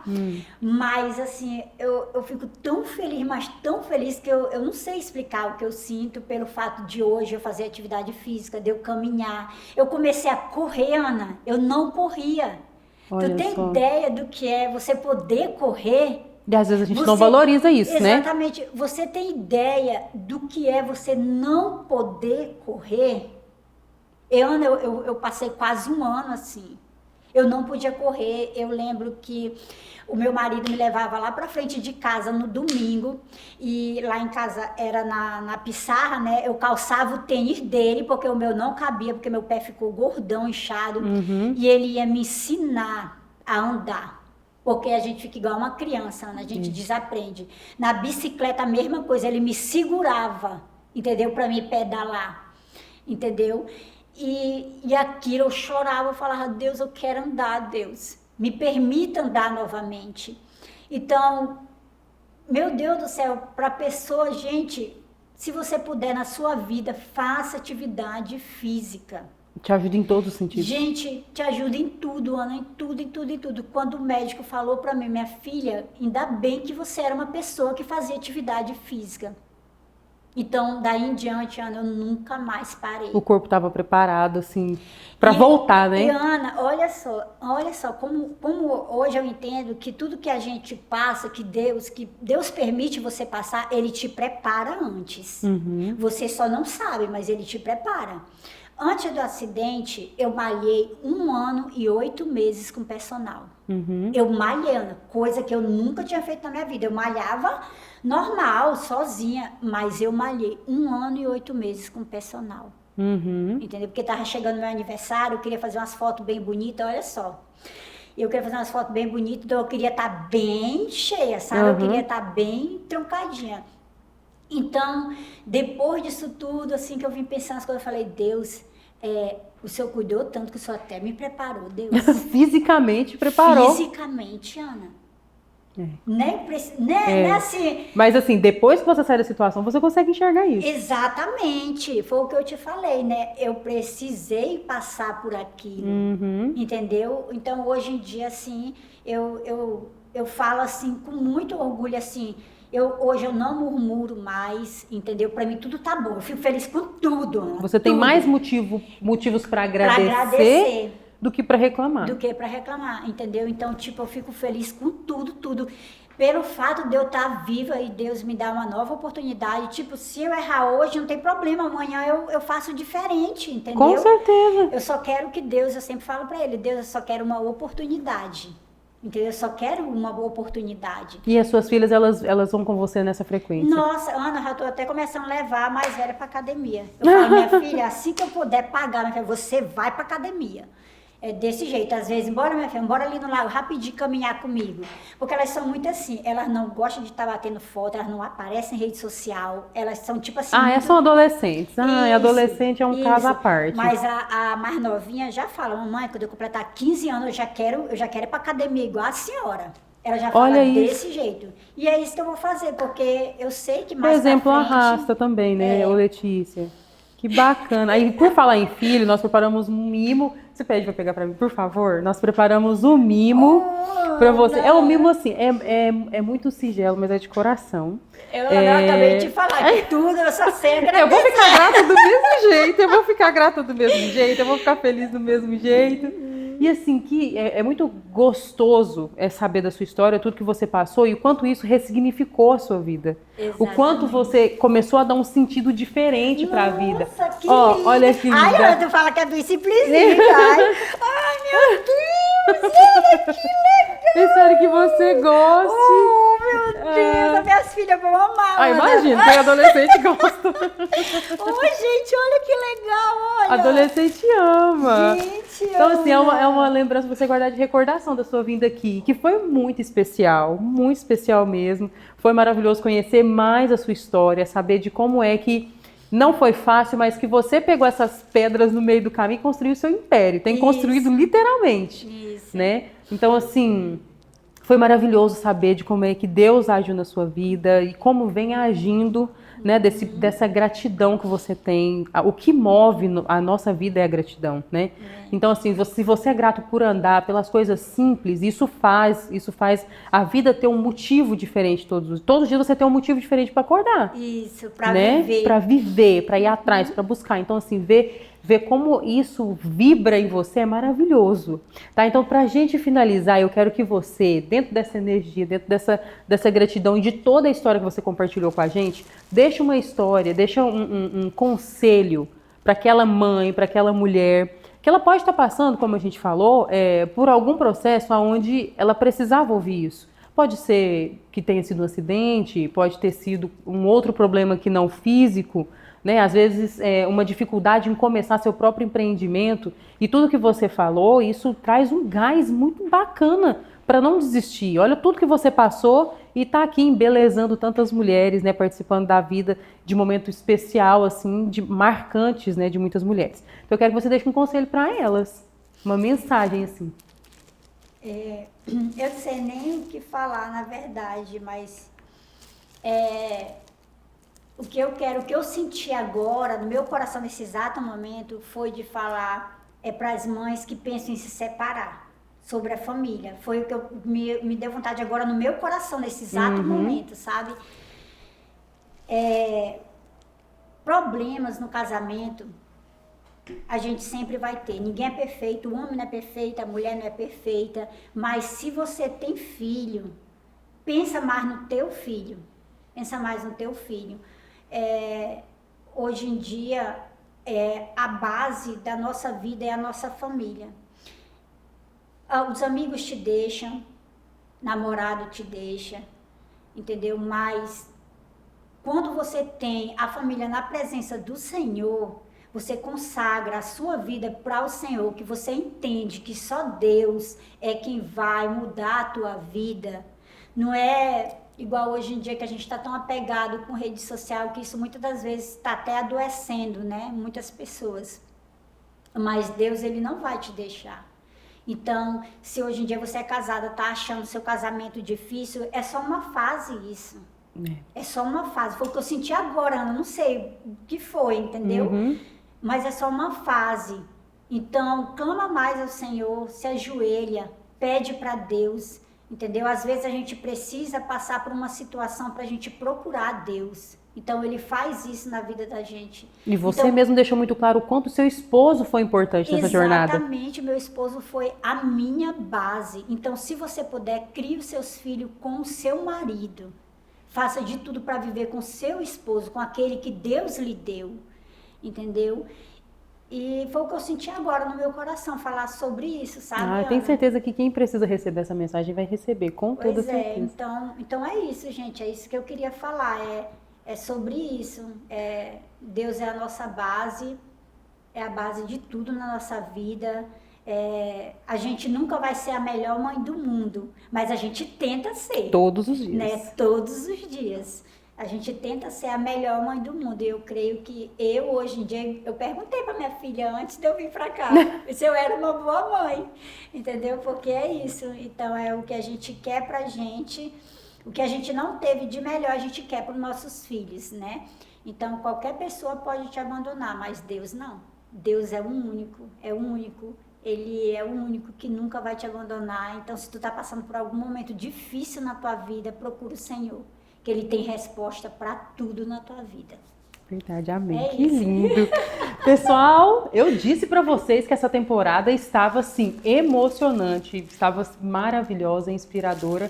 Mas, assim, eu fico tão feliz, mas tão feliz que eu não sei explicar o que eu sinto pelo fato de hoje eu fazer atividade física, de eu caminhar. Eu comecei a correr, Ana, eu não corria. Olha tu tem só. ideia do que é você poder correr? E às vezes a gente não valoriza isso, né? Exatamente. Você tem ideia do que é você não poder correr? Eu passei quase 1 ano assim. Eu não podia correr. Eu lembro que o meu marido me levava lá pra frente de casa no domingo. E lá em casa era na pissarra, né? Eu calçava o tênis dele, porque o meu não cabia, porque meu pé ficou gordão, inchado. E ele ia me ensinar a andar. Porque a gente fica igual uma criança, Ana, a gente desaprende. Na bicicleta, a mesma coisa, ele me segurava, entendeu? Para mim pedalar, entendeu? E aquilo eu chorava, eu falava, Deus, eu quero andar, Deus. Me permita andar novamente. Então, meu Deus do céu, para pessoa, gente, se você puder na sua vida, faça atividade física. Te ajuda em todos os sentidos. Gente, te ajuda em tudo, Ana, em tudo. Quando o médico falou pra mim, minha filha, ainda bem que você era uma pessoa que fazia atividade física. Então, daí em diante, Ana, eu nunca mais parei. O corpo estava preparado, assim, para voltar, né? E, Ana, olha só, como hoje eu entendo que tudo que a gente passa, que Deus permite você passar, Ele te prepara antes. Você só não sabe, mas Ele te prepara. Antes do acidente, eu malhei 1 ano e 8 meses com personal. Eu malhei, Ana, coisa que eu nunca tinha feito na minha vida. Eu malhava normal, sozinha, mas eu malhei 1 ano e 8 meses com personal. Entendeu? Porque tava chegando meu aniversário, eu queria fazer umas fotos bem bonitas, olha só. Eu queria fazer umas fotos bem bonitas, então eu queria estar bem cheia, sabe? Eu queria estar bem troncadinha. Então, depois disso tudo, assim, que eu vim pensando nas coisas, eu falei, Deus, o Senhor cuidou tanto que o Senhor até me preparou, Deus. Fisicamente preparou. Fisicamente, Ana. Nem assim. Mas assim, depois que você sai da situação, você consegue enxergar isso. Exatamente, foi o que eu te falei, né? Eu precisei passar por aquilo, entendeu? Então, hoje em dia, assim, eu falo assim com muito orgulho, assim, hoje eu não murmuro mais, entendeu? Para mim tudo tá bom, eu fico feliz com tudo. Você tem tudo. mais motivos para agradecer do que para reclamar. Do que para reclamar, entendeu? Então, tipo, eu fico feliz com tudo. Pelo fato de eu estar viva e Deus me dar uma nova oportunidade, tipo, se eu errar hoje, não tem problema, amanhã eu faço diferente, entendeu? Com certeza. Eu só quero que Deus, eu sempre falo para ele, Deus, eu só quero uma oportunidade, entendeu? Eu só quero uma oportunidade. E as suas filhas, elas vão com você nessa frequência? Nossa, Ana, já tô até começando a levar a mais velha pra academia. Eu falo, minha filha, assim que eu puder pagar, minha filha, você vai pra academia. É desse jeito, às vezes, bora minha filha, bora ali no lago, rapidinho caminhar comigo. Porque elas são muito assim, elas não gostam de estar batendo foto, elas não aparecem em rede social, elas são tipo assim... muito... são adolescentes. Isso, Adolescente é um caso à parte. Mas a mais novinha já fala, mamãe, quando eu completar 15 anos, eu já quero ir pra academia igual a senhora. Ela já fala desse jeito. E é isso que eu vou fazer, porque eu sei que mais por exemplo, pra frente, arrasta também, né, ô Letícia? Que bacana. Aí, por falar em filho, nós preparamos um mimo. Você pede pra pegar pra mim, por favor? Nós preparamos um mimo pra você. Não. É um mimo assim, é muito singelo, mas é de coração. Eu acabei de falar que tudo, eu só sei agradecer. Eu vou ficar grata do mesmo jeito, eu vou ficar grata do mesmo jeito, eu vou ficar feliz do mesmo jeito. E assim, que é muito gostoso saber da sua história, tudo que você passou e o quanto isso ressignificou a sua vida. Exatamente. O quanto você começou a dar um sentido diferente para a vida. Nossa, que lindo. Olha que linda. Ai, tu fala que é do Simplizinho, ai, meu Deus, olha que legal. Espero que você goste. Oh, meu Deus, as minhas filhas vão amar. Imagina, que adolescente gosta. Oh, gente, olha que legal, olha. Adolescente ama. Gente, então, assim, é uma lembrança pra você guardar de recordação da sua vinda aqui, que foi muito especial mesmo. Foi maravilhoso conhecer mais a sua história, saber de como é que não foi fácil, mas que você pegou essas pedras no meio do caminho e construiu o seu império. Tem construído literalmente. Isso. Né? Então, assim, foi maravilhoso saber de como é que Deus agiu na sua vida e como vem agindo, né, dessa gratidão que você tem. O que move a nossa vida é a gratidão, né? Então, assim, se você é grato por andar, pelas coisas simples, isso faz a vida ter um motivo diferente todos os dias. Você tem um motivo diferente para acordar. Isso, para viver. Para viver, para ir atrás, para buscar. Então, assim, ver como isso vibra em você é maravilhoso, tá? Então, pra gente finalizar, eu quero que você, dentro dessa energia, dentro dessa gratidão e de toda a história que você compartilhou com a gente, deixa uma história, deixa um conselho para aquela mãe, para aquela mulher, que ela pode estar passando, como a gente falou, por algum processo onde ela precisava ouvir isso. Pode ser que tenha sido um acidente, pode ter sido um outro problema que não físico, né? Às vezes uma dificuldade em começar seu próprio empreendimento, e tudo que você falou, isso traz um gás muito bacana para não desistir. Olha tudo que você passou e está aqui embelezando tantas mulheres, né, participando da vida de momento especial, assim, marcantes, né, de muitas mulheres. Então eu quero que você deixe um conselho para elas, uma mensagem assim. Eu não sei nem o que falar, na verdade, mas o que eu senti agora, no meu coração, nesse exato momento, foi de falar para as mães que pensam em se separar, sobre a família. Foi o que me deu vontade agora no meu coração, nesse exato momento, sabe? Problemas no casamento, a gente sempre vai ter. Ninguém é perfeito, o homem não é perfeito, a mulher não é perfeita, mas se você tem filho, pensa mais no teu filho. Pensa mais no teu filho. Hoje em dia, a base da nossa vida é a nossa família. Os amigos te deixam, namorado te deixa, entendeu? Mas quando você tem a família na presença do Senhor, você consagra a sua vida para o Senhor, que você entende que só Deus é quem vai mudar a tua vida. Não é igual hoje em dia que a gente está tão apegado com rede social, que isso muitas das vezes está até adoecendo, né? Muitas pessoas. Mas Deus, Ele não vai te deixar. Então, se hoje em dia você é casada, tá achando seu casamento difícil, é só uma fase isso. É só uma fase. Foi o que eu senti agora, eu não sei o que foi, entendeu? Mas é só uma fase. Então, clama mais ao Senhor, se ajoelha, pede para Deus, entendeu? Às vezes a gente precisa passar por uma situação para a gente procurar Deus. Então, Ele faz isso na vida da gente. E você então, mesmo deixou muito claro o quanto seu esposo foi importante nessa jornada. Exatamente, meu esposo foi a minha base. Então, se você puder, crie os seus filhos com o seu marido. Faça de tudo para viver com seu esposo, com aquele que Deus lhe deu, entendeu? E foi o que eu senti agora no meu coração, falar sobre isso, sabe? Eu tenho certeza que quem precisa receber essa mensagem vai receber, com toda certeza. Então é isso, gente, é isso que eu queria falar, é sobre isso. Deus é a nossa base, é a base de tudo na nossa vida. A gente nunca vai ser a melhor mãe do mundo, mas a gente tenta ser. Todos os dias. Né? Todos os dias. A gente tenta ser a melhor mãe do mundo. Eu creio que hoje em dia, eu perguntei para minha filha antes de eu vir para cá, se eu era uma boa mãe, entendeu? Porque é isso. Então, é o que a gente quer pra gente, o que a gente não teve de melhor, a gente quer para os nossos filhos, né? Então, qualquer pessoa pode te abandonar, mas Deus não. Deus é o único, Ele é o único que nunca vai te abandonar. Então, se tu tá passando por algum momento difícil na tua vida, procura o Senhor, que Ele tem resposta para tudo na tua vida. Verdade, amém. Que lindo. Pessoal, eu disse para vocês que essa temporada estava, assim, emocionante, estava maravilhosa, inspiradora.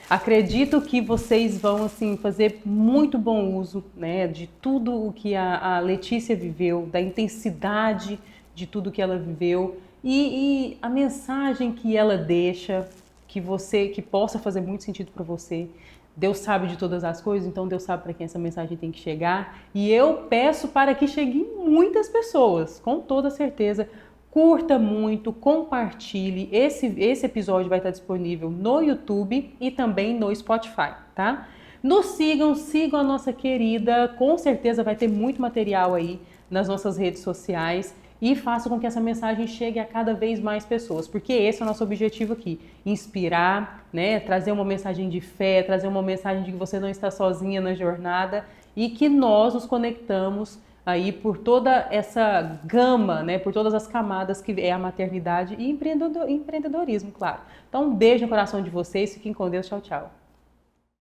Acredito que vocês vão, assim, fazer muito bom uso, né, de tudo o que a Letícia viveu, da intensidade de tudo que ela viveu e a mensagem que ela deixa, que possa fazer muito sentido para você. Deus sabe de todas as coisas, então Deus sabe para quem essa mensagem tem que chegar. E eu peço para que chegue em muitas pessoas, com toda certeza. Curta muito, compartilhe. Esse episódio vai estar disponível no YouTube e também no Spotify, tá? Nos sigam a nossa querida. Com certeza vai ter muito material aí nas nossas redes sociais. E faça com que essa mensagem chegue a cada vez mais pessoas, porque esse é o nosso objetivo aqui, inspirar, né, trazer uma mensagem de fé, trazer uma mensagem de que você não está sozinha na jornada e que nós nos conectamos aí por toda essa gama, né, por todas as camadas que é a maternidade e empreendedorismo, claro. Então, um beijo no coração de vocês, fiquem com Deus, tchau, tchau.